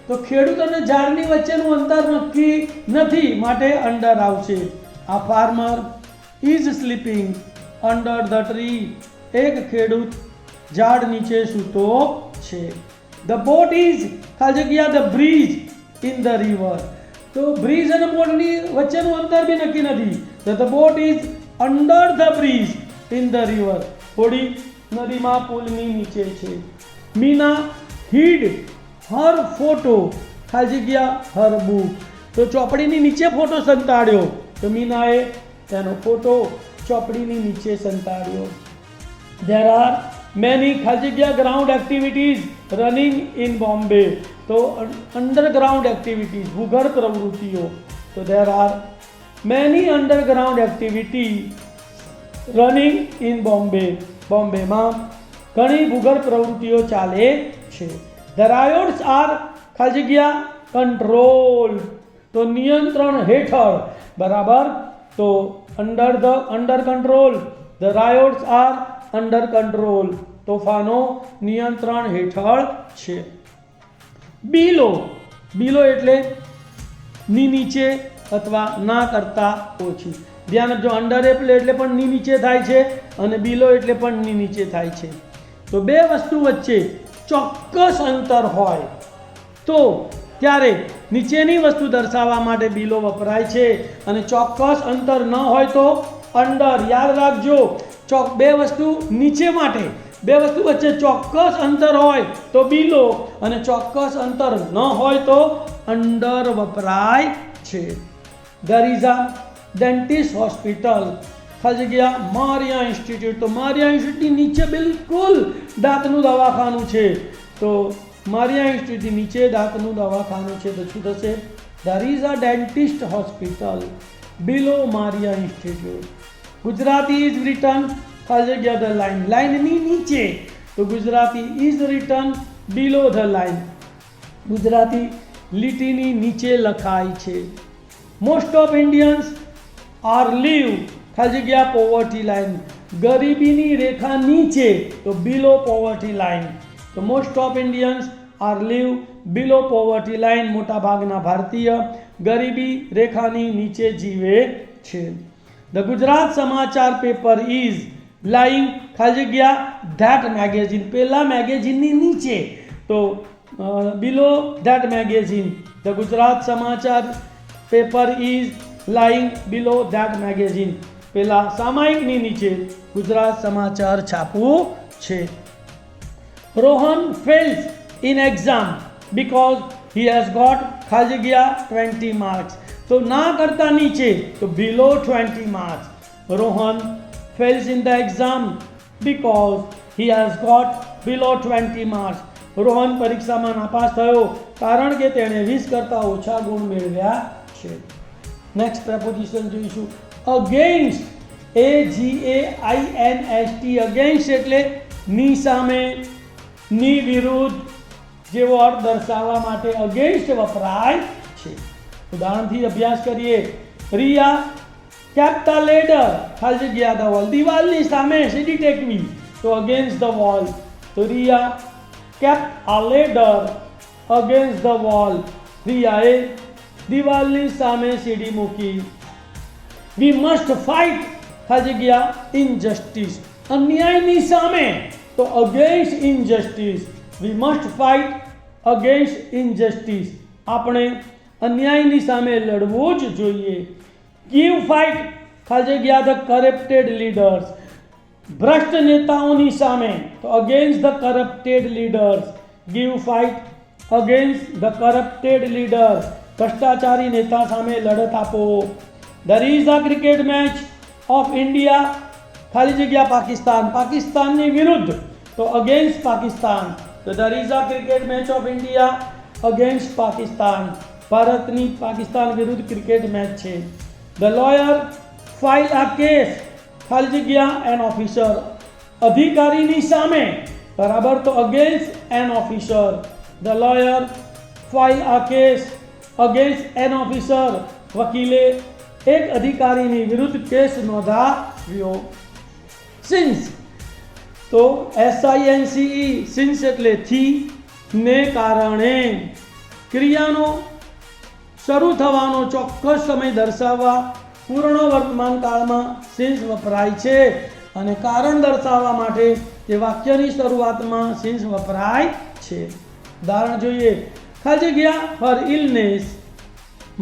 તો ખેડૂત અને ઝાડની વચ્ચેનું અંતર નક્કી નથી માટે અંડર આવશે. આ farmer is sleeping under the tree, એક ખેડૂત ઝાડ નીચે સૂતો છે. ધ બોટ ઇઝ ખાલી જગ્યા the bridge in the river, તો બ્રિજ અને બોટની વચ્ચેનું અંતર બી નક્કી નથી, તો the boat is under the bridge in the river, થોડી નદીમાં પુલની નીચે છે. મીના હિડ હર ફોટો ખાલી જગ્યા હર બુક, તો ચોપડીની નીચે ફોટો સંતાડ્યો, તો મીનાએ તેનો ફોટો ચોપડીની નીચે સંતાડ્યો. There are many ખાલી જગ્યા ground activities running in Bombay, તો અંડરગ્રાઉન્ડ એક્ટિવિટીઝ, ભૂગર્ભ પ્રવૃત્તિઓ, તો there are many underground activity running in Bombay, બોમ્બેમાં ઘણી ભૂગર્ભ પ્રવૃત્તિઓ ચાલે છે. The riots are ખાલી જગ્યા કંટ્રોલ, તો નિયંત્રણ હેઠળ, બરાબર, તો under control. The riots are under control, તોફાનો નિયંત્રણ હેઠળ છે. બિલો, બિલો એટલે ની નીચે અથવા ના કરતા ઓછી. ધ્યાન આપજો, અંડર એટલે પણ ની નીચે થાય છે અને બિલો એટલે પણ ની નીચે થાય છે. તો બે વસ્તુ વચ્ચે ચોક્કસ અંતર હોય તો ત્યારે નીચેની વસ્તુ દર્શાવવા માટે બિલો વપરાય છે અને ચોક્કસ અંતર ન હોય તો અંડર. યાદ રાખજો, બે વસ્તુ નીચે માટે, બે વસ્તુ વચ્ચે ચોક્કસ અંતર હોય તો બિલો અને ચોક્કસ અંતર ન હોય તો અંડર વપરાય છે. There is a dentist hospital ખાલી જગ્યા મારિયા ઇન્સ્ટિટ્યૂટ, તો મારિયા ઇન્સ્ટિટ્યૂટની નીચે બિલકુલ દાંતનું દવાખાનું છે, તો મારિયા ઇન્સ્ટિટ્યૂટની નીચે દાંતનું દવાખાનું છે, તો શું થશે? There is a dentist hospital below Maria institute. Gujarati is written ખાલી જગ્યા ધ લાઇન, લાઇનની નીચે, તો Gujarati is written below the line, Gujarati લીટીની નીચે લખાય છે. Most of Indians are live ખાલી જગ્યા પોવર્ટી લાઇન, ગરીબીની રેખા નીચે, તો બિલો પોવર્ટી લાઇન. તો most of Indians are live below poverty line, મોટા ભાગના ભારતીય ગરીબી રેખાની નીચે જીવે છે. ધ ગુજરાત સમાચાર પેપર ઇઝ લાઈંગ ખાલી જગ્યા ધેટ મેગેઝિન, પેલા મેગેઝિનની નીચે, તો બિલો ધેટ મેગેઝિન. ધ ગુજરાત સમાચાર paper is lying below that magazine, પેલા સામાયિકની નીચે ગુજરાત સમાચાર છાપવું છે. Rohan fails in exam because he has got ખાલી જગ્યા 20 marks. તો ના કરતા નીચે તો below 20 marks. Rohan fails in the exam because he has got below 20 marks. Rohan પરીક્ષામાં નાપાસ થયો કારણ કે તેણે 20 કરતા ઓછા ગુણ મેળવ્યા છે. નેક્સ્ટ પ્રેપોઝિશન જોઈશું against, AGAINST, against એટલે ની સામે, ની વિરુદ્ધ જેવો અર્થ દર્શાવવા માટે અગેન્સ્ટ વપરાય છે. ઉદાહરણથી અભ્યાસ કરીએ. રિયા kept a ladder ખાલી જગ્યા ધ વોલ, દિવાલની સામે સીડી ટેકવી, તો અગેન્સ્ટ ધ વોલ. તો Riya kept a ladder against the wall, રિયાએ દિવાલની સામે સીડી મૂકી. we must fight ખાલી જગ્યા injustice, અન્યાયની સામે, તો against injustice. We must fight against injustice, આપણે અન્યાયની સામે લડવું જ જોઈએ. ગીવ ફાઇટ ખાલી જગ્યા ધ કરપ્ટેડ લીડર્સ, ભ્રષ્ટ નેતાઓની સામે, તો against the corrupted leaders. Give fight against the corrupted leaders, ભ્રષ્ટાચારી નેતા સામે લડત આપો. There is a cricket match of India ખાલી જગ્યા પાકિસ્તાન, પાકિસ્તાનની વિરુદ્ધ, તો અગેન્સ્ટ પાકિસ્તાન. તો there is a cricket match of India against Pakistan, ભારતની પાકિસ્તાન વિરુદ્ધ ક્રિકેટ મેચ છે. The lawyer file a case ખાલી જગ્યા એન ઓફિસર, અધિકારીની સામે, બરાબર, તો against an officer. The lawyer file a case against an officer, વકીલે એક અધિકારીની વિરુદ્ધ કેસ નોંધાવ્યો. સિન્સ, તો SINCE, સિન્સ એટલે થી, ને કારણે. ક્રિયાનો શરૂ થવાનો ચોક્કસ સમય દર્શાવવા પૂર્ણ વર્તમાન કાળમાં સિન્સ વપરાય છે, અને કારણ દર્શાવવા માટે તે વાક્યની શરૂઆતમાં સિન્સ વપરાય છે. ઉદાહરણ જોઈએ. ખાલી જગ્યા her illness,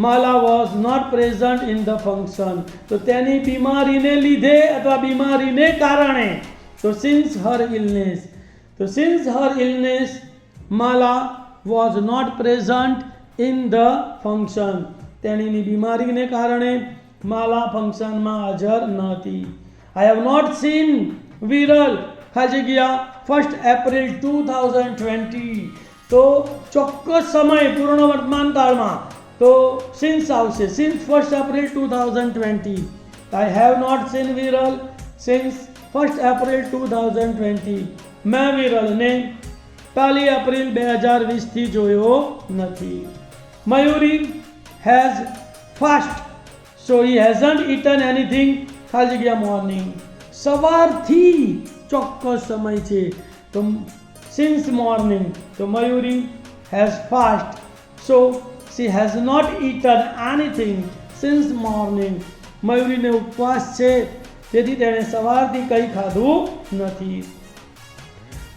Mala was not present in the function, તો તેની બીમારીને લીધે અથવા બીમારીને કારણે, તો સિન્સ હર ઇલનેસ. તો since her illness Mala was not present in the function, તેણીની બીમારીને કારણે માલા ફંક્શનમાં હાજર નહોતી. I have not seen Viral ખાલી જગ્યા 1 એપ્રિલ 2020, તો ચોક્કસ સમય પૂર્ણ વર્તમાન કાળમાં, તો સિન્સ આવશે. Since 1 April 2020. I have not seen Viral since 1 April 2020. મેં વિરલને 1 એપ્રિલ 2020થી જોયો નથી. Mayuri has fast, so he hasn't eaten anything ખાલી જગ્યા મોર્નિંગ, સવારથી ચોક્કસ સમય છે, તો સિન્સ મોર્નિંગ. તો Mayuri has fast, so she has not eaten anything since morning. મયુરીને ઉપવાસ છે, તેથી તેણે સવારથી કંઈ ખાધું નથી.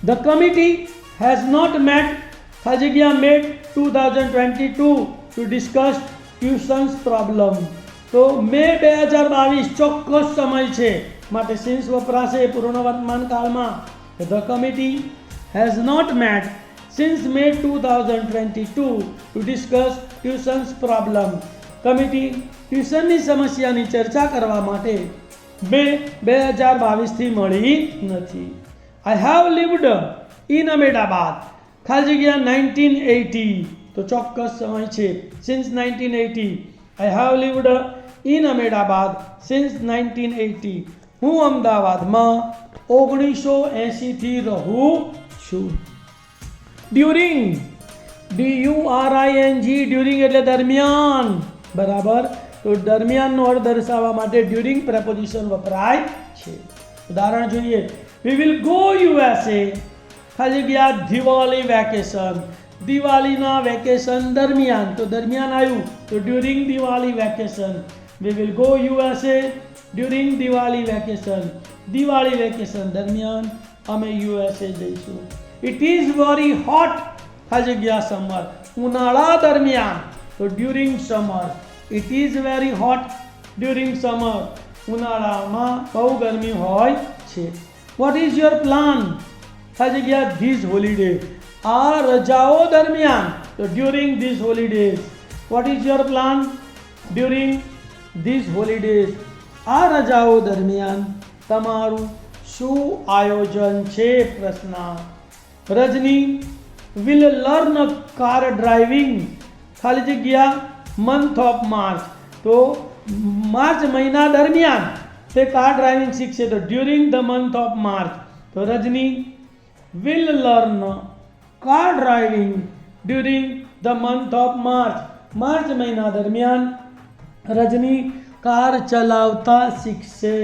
The committee has not met ખાલી જગ્યા met 2022 to discuss tuitions problem. તો મે 2022 ચોક્કસ સમય છે, માટે સિન્સ વપરાશે પૂર્ણ વર્તમાન કાળમાં. The committee has not met since May 2022 to discuss tuitions problem. Committee ટ્યુશનની સમસ્યાની ચર્ચા કરવા માટે મે 2022થી મળી નથી. I have lived in Ahmedabad ખાલી જગ્યા 1980, તો ચોક્કસ સમય છે, since 1980. I have lived in Ahmedabad since 1980. હું અમદાવાદમાં 1980થી રહું છું. ડ્યુરિંગ, DURING, ડ્યુરિંગ એટલે દરમિયાન, બરાબર, તો દરમિયાનનો અર્થ દર્શાવવા માટે ડ્યુરિંગ પ્રેપોઝિશન વપરાય છે. ઉદાહરણ જોઈએ. વી વિલ ગો USA ખાલી જગ્યા દિવાળી વેકેશન, દિવાળીના વેકેશન દરમિયાન, તો દરમિયાન આવ્યું તો during Diwali vacation. We will go USA during Diwali vacation. Diwali vacation દરમિયાન અમે USA જઈશું. ઇટ ઇઝ વેરી હોટ, ખાલી જગ્યા સમર, ઉનાળા દરમિયાન, તો during summer. It is very hot during summer, ઉનાળામાં બહુ ગરમી હોય છે. વોટ ઇઝ યોર પ્લાન, ખાલી જગ્યા ધીઝ હોલિડે, આ રજાઓ દરમિયાન, તો during these holidays. What is your plan during these holidays, આ રજાઓ દરમિયાન તમારું શું આયોજન છે? પ્રશ્ન. Rajni will learn car driving, ખાલી જગ્યા મંથ ઓફ માર્ચ, તો માર્ચ મહિના દરમિયાન તે કાર ડ્રાઇવિંગ શીખશે, તો during the month of March. તો Rajni will learn car driving during the month of March, March મહિના દરમિયાન રજની કાર ચલાવતા શીખશે.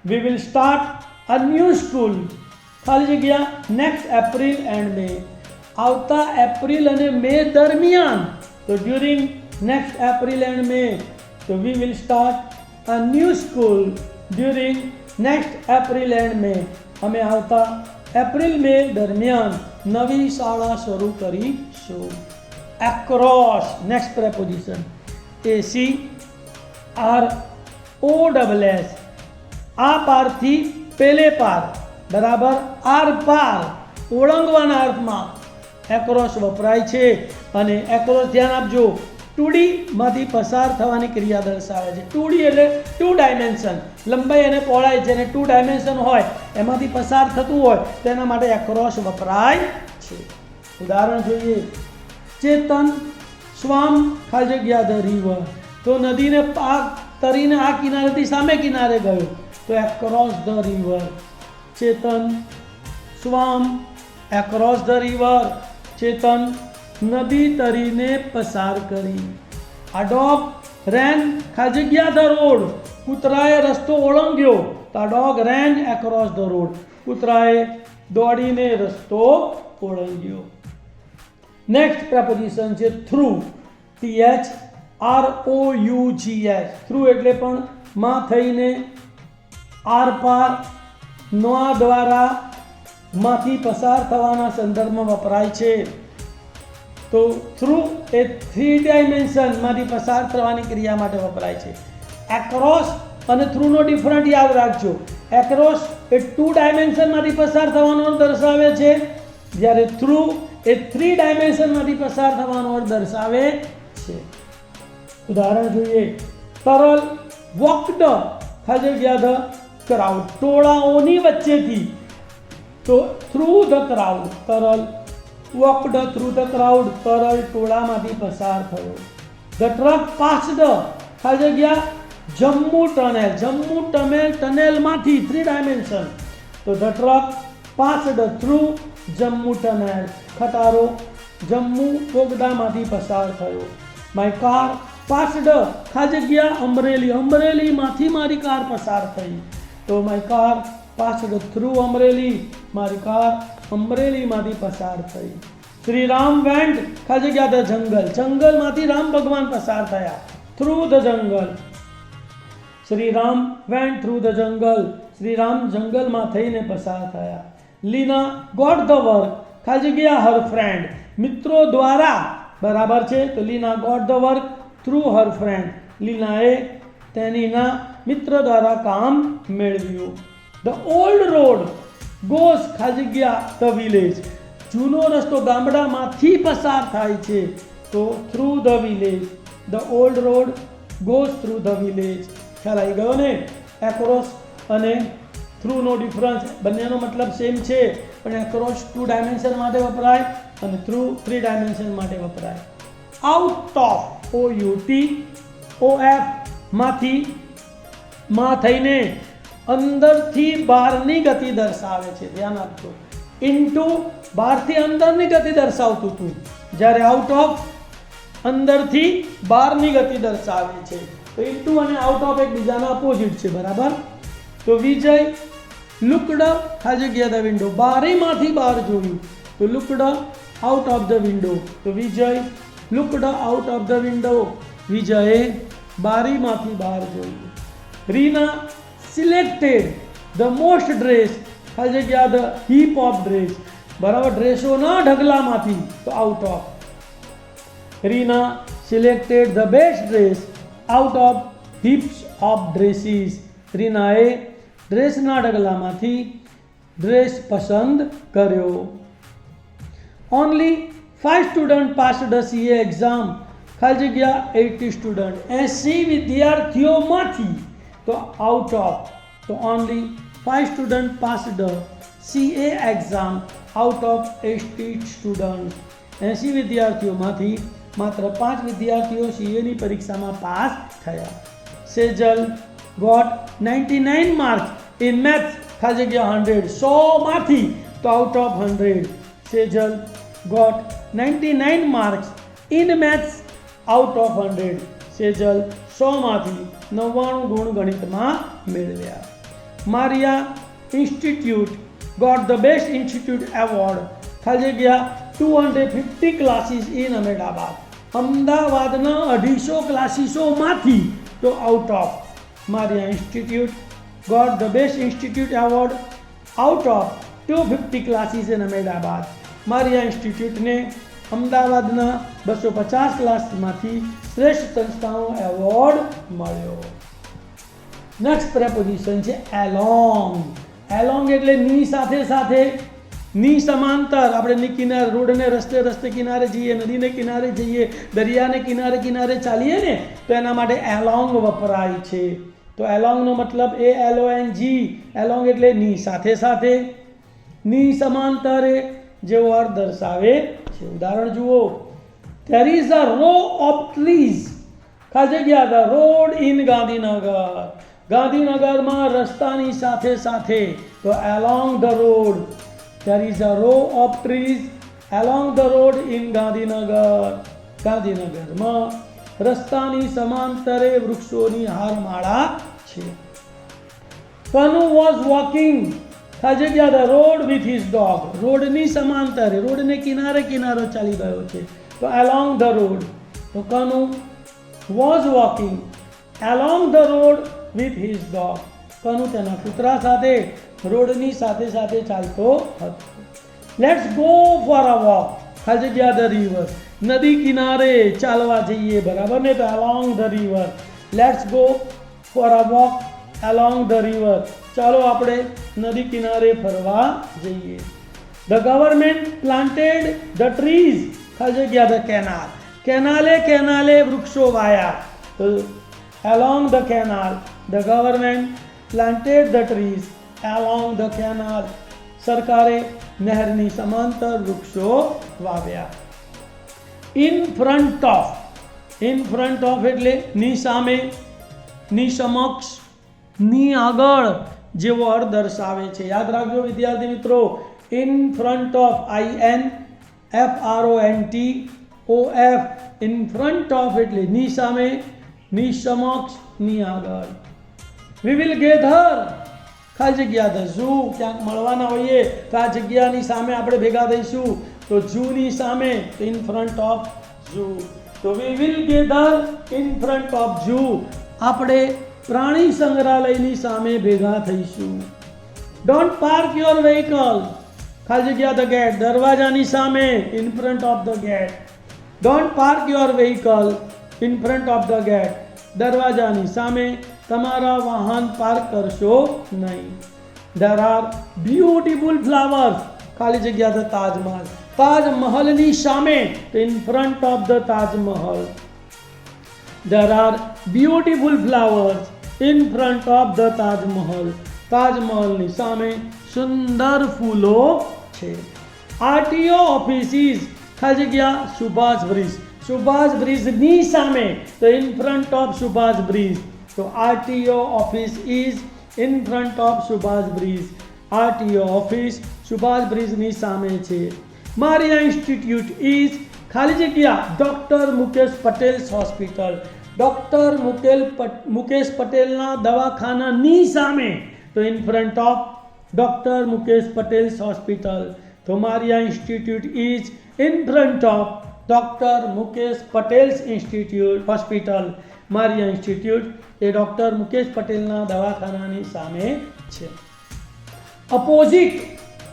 We will start a new school, ખાલી જગ્યા નેક્સ્ટ એપ્રિલ એન્ડ મે, આવતા એપ્રિલ અને મે દરમિયાન, તો during next April and May. તો we will start a new school during next April and May, અમે આવતા એપ્રિલ મે દરમિયાન નવી શાળા શરૂ કરીશું. એક્રોસ, નેક્સ્ટ પ્રેપોઝિશન, ACROSS, આ પારથી પેલે પાર બરાબર આર પાર, ઓળંગવાના અર્થમાં એક્રોસ વપરાય છે. અને એક્રોસ ધ્યાન આપજો, 2D માંથી પસાર થવાની ક્રિયા દર્શાવે છે. 2D એટલે 2 ડાયમેન્શન, લંબાઈ અને પહોળાઈ જેને 2 ડાયમેન્શન હોય એમાંથી પસાર થતું હોય તેના માટે એક્રોસ વપરાય છે. ઉદાહરણ જોઈએ. ચેતન સ્વામ, ખાલી જગ્યા ધ રિવર, તો નદીને તરીને આ કિનારેથી સામે કિનારે ગયો, તો across the river. Chetan swam across the river, Chetan નદી તરીને પસાર કરી. આ ડોગ રેન, ખાલી જગ્યા ધ રોડ, કૂતરાએ રસ્તો ઓળંગ્યો, તો આ dog ran across the road, કૂતરાએ દોડીને રસ્તો ઓળંગ્યો. નેક્સ્ટ પ્રેપોઝિશન છે થ્રુ, THROUGH, થ્રુ એટલે પણ માં થઈને આર પાર, નોઆ દ્વારા માંથી પસાર થવાના સંદર્ભમાં વપરાય છે. તો થ્રુ એ 3 ડાયમેન્શનમાંથી પસાર થવાની ક્રિયા માટે વપરાય છે. એક્રોસ અને થ્રુનો ડિફરન્ટ યાદ રાખજો. એક્રોસ એ 2 ડાયમેન્શનમાંથી પસાર થવાનો અર્થ દર્શાવે છે, જ્યારે થ્રુ એ 3 ડાયમેન્શનમાંથી પસાર થવાનો અર્થ દર્શાવે છે. ઉદાહરણ જોઈએ. તરલ વોકડ, ખાલી જગ્યા ધ ક્રાઉડ, ટોળાઓની વચ્ચેથી, તો through the crowd. Taral walked through the crowd, Taral ટોળામાંથી પસાર થયો. ધ ટ્રક પાસ્ડ, ખાલી જગ્યા જમ્મુ ટનેલ, જમ્મુ ટનેલમાંથી 3 ડાયમેન્શન, તો the truck passed through Jammu tunnel, ખટારો જમ્મુ બોગદામાંથી પસાર થયો. માય કાર પાસ્ડ, ખાલી જગ્યા અમરેલી, અમરેલીમાંથી મારી કાર પસાર થઈ, તો my car passed through Amreli, મારી કાર અમરેલીમાંથી પસાર થઈ. શ્રી રામ વેન્ટ, ખાલી જગ્યા ધ જંગલ, જંગલમાંથી રામ ભગવાન પસાર થયા, through the jungle. Shri Ram vent through the jungle, Shri Ram જંગલમાં થઈને પસાર થયા. લીના ગોટ ધ વર્ક, ખાલી જગ્યા હર ફ્રેન્ડ, મિત્રો દ્વારા, બરાબર છે, તો Leena got the work through her friend, લીનાએ તેનીના મિત્ર દ્વારા કામ મેળવ્યું. ધ ઓલ્ડ રોડ ગોઝ, ખાલી જગ્યા ધ વિલેજ, જૂનો રસ્તો ગામડામાંથી પસાર થાય છે, તો through the village. The old road goes through the village. ખ્યાલ આવી ગયો ને? એક્રોસ અને થ્રુનો ડિફરન્સ, બંનેનો મતલબ સેમ છે, પણ એક્રોસ 2 ડાયમેન્શન માટે વપરાય અને થ્રુ 3 ડાયમેન્શન માટે વપરાય. આઉટ ઓફ, OUT OF માંથી માં થઈને અંદરથી બહારની ગતિ દર્શાવે છે, ધ્યાન આપજો. ઇન્ટુ બહારથી અંદરની ગતિ દર્શાવતું હતું, જ્યારે આઉટ ઓફ અંદરથી બહારની ગતિ દર્શાવે છે. તો ઇન્ટુ અને આઉટ ઓફ એકબીજાના અપોઝિટ છે, બરાબર. તો વિજય લુકડ, ખાલી જગ્યા ધ વિન્ડો, બારીમાંથી બહાર જોયું, તો તો looked out of the window, તો Vijay looked out of the window, વિજયે બારીમાંથી બહાર જોયું. Rina selected the most dress, ખાલી જગ્યા ધ હીપ ઓફ ડ્રેસ, બરાબર, ડ્રેસોના ઢગલામાંથી, તો out of. Rina selected the best dress out of heaps of dresses, રીનાએ ડ્રેસના ઢગલામાંથી ડ્રેસ પસંદ કર્યો. Only 5 student passed the CA exam, ખાલી જગ્યા 80 સ્ટુડન્ટ, 80 વિદ્યાર્થીઓમાંથી, તો આઉટ ઓફ. તો only 5 student passed the CA exam out of 80 student, 80 વિદ્યાર્થીઓમાંથી માત્ર 5 વિદ્યાર્થીઓ CA ની પરીક્ષામાં પાસ થયા. Sejal got 99 marks in maths, ખાલી જગ્યા 100, 100 માંથી, તો out of 100. Sejal got 99 marks in maths out of 100, Sejal 100 માંથી 99 ગુણ ગણિતમાં મેળવ્યા. Maria institute got the best institute award, ખાલી જગ્યા 250 ક્લાસીસ ઇન અહેમદાબાદ, અમદાવાદના 250 ક્લાસીસોમાંથી, તો out of. Maria institute got the best institute award out of 250 classes in Ahmedabad, Maria ઇન્સ્ટિટ્યૂટને અમદાવાદના 250 ક્લાસમાંથી શ્રેષ્ઠ સંસ્થાનો એવોર્ડ મળ્યો. નેક્સ્ટ પ્રેપોઝિશન છે એલોંગ. એલોંગ એટલે ની સાથે સાથે, ની સમાંતર. આપણે ની કિનારે, રોડને રસ્તે કિનારે જઈએ, નદીને કિનારે જઈએ, દરિયાને કિનારે ચાલીએ ને, તો એના માટે એલોંગ વપરાય છે. તો એલોંગનો મતલબ ALONG, એલોંગ એટલે ની સાથે સાથે, ની સમાંતરે, જેવો અર્થ દર્શાવે છે. ઉદાહરણ જુઓ. There is a row of trees, ખાલી જગ્યા ધ રોડ ઇન ગાંધીનગર, ગાંધીનગરમાં રસ્તાની સાથે સાથે, તો along the road. There is a row of trees along the road in Gandhinagar, ગાંધીનગરમાં રસ્તાની સમાંતરે વૃક્ષોની હારમાળા છે. કનુ was walking, ખાલી જગ્યા the road with his dog, રોડની સમાંતરે, રોડને કિનારે ચાલી ગયો છે, તો along the road. તો Kanu was walking along the road with his dog, Kanu તેના કૂતરા સાથે રોડની સાથે ચાલતો હતો. Let's go for a walk, ખાલી જગ્યા ધ રિવર, નદી કિનારે ચાલવા જઈએ, બરાબર ને, તો along the river. Let's go for a walk along the river, ચાલો આપણે નદી કિનારે ફરવા જઈએ. The government planted the trees, ખાલી જગ્યા ધ કેનાલ, કેનાલે વૃક્ષો વાયા, તો along the canal. The government planted the trees along the canal, સરકારે નહેરની સમાંતર વૃક્ષો વાવ્યા. ઇન ફ્રન્ટ ઓફ એટલે ની સામે, ની સમક્ષ, ની આગળ જેવો અર્થ દર્શાવે છે. યાદ રાખજો વિદ્યાર્થી મિત્રો. In front of, INFRONT OF, in front of એટલે ની સામે, ની સમક્ષ, ની આગળ. વી વિલ ગેધર, ખાલી જગ્યા ધ ઝૂ, ક્યાંક મળવાના હોઈએ તો આ જગ્યાની સામે આપણે ભેગા થઈશું, તો ઝૂની સામે, તો ઇન ફ્રન્ટ ઓફ ઝૂ. તો we will gather in front of zoo, આપણે પ્રાણી સંગ્રહાલયની સામે ભેગા થઈશું. ડોન્ટ પાર્ક યોર વ્હીકલ, ખાલી જગ્યા ધ ગેટ, દરવાજાની સામે, in front of the gate. Don't park your vehicle in front of the gate, દરવાજાની સામે તમારા વાહન પાર્ક કરશો નહીં. There are beautiful flowers, ખાલી જગ્યા ધ તાજમહલ, તાજમહલની સામે, તો in front of the Taj Mahal. There are beautiful flowers in front of the Taj Mahal, તાજમહલની સામે સુંદર ફૂલો છે. RTO ઓફિસીસ, ખાલી જગ્યા સુભાષ બ્રિજની સામે, તો in front of Subhash bridge. તો RTO office is in front of Subhash bridge, RTO office Subhash બ્રિજની સામે છે. મારિયા ઇન્સ્ટિટ્યૂટ ઇઝ, ખાલી જગ્યા doctor Mukesh Patel's hospital, doctor Mukesh પટેલના દવાખાનાની સામે, તો in front of doctor Mukesh Patel's hospital. તો Maria institute is in front of doctor Mukesh Patel's institute hospital. Maria institute એ ડૉક્ટર મુકેશ પટેલના દવાખાનાની સામે છે. અપોઝિટ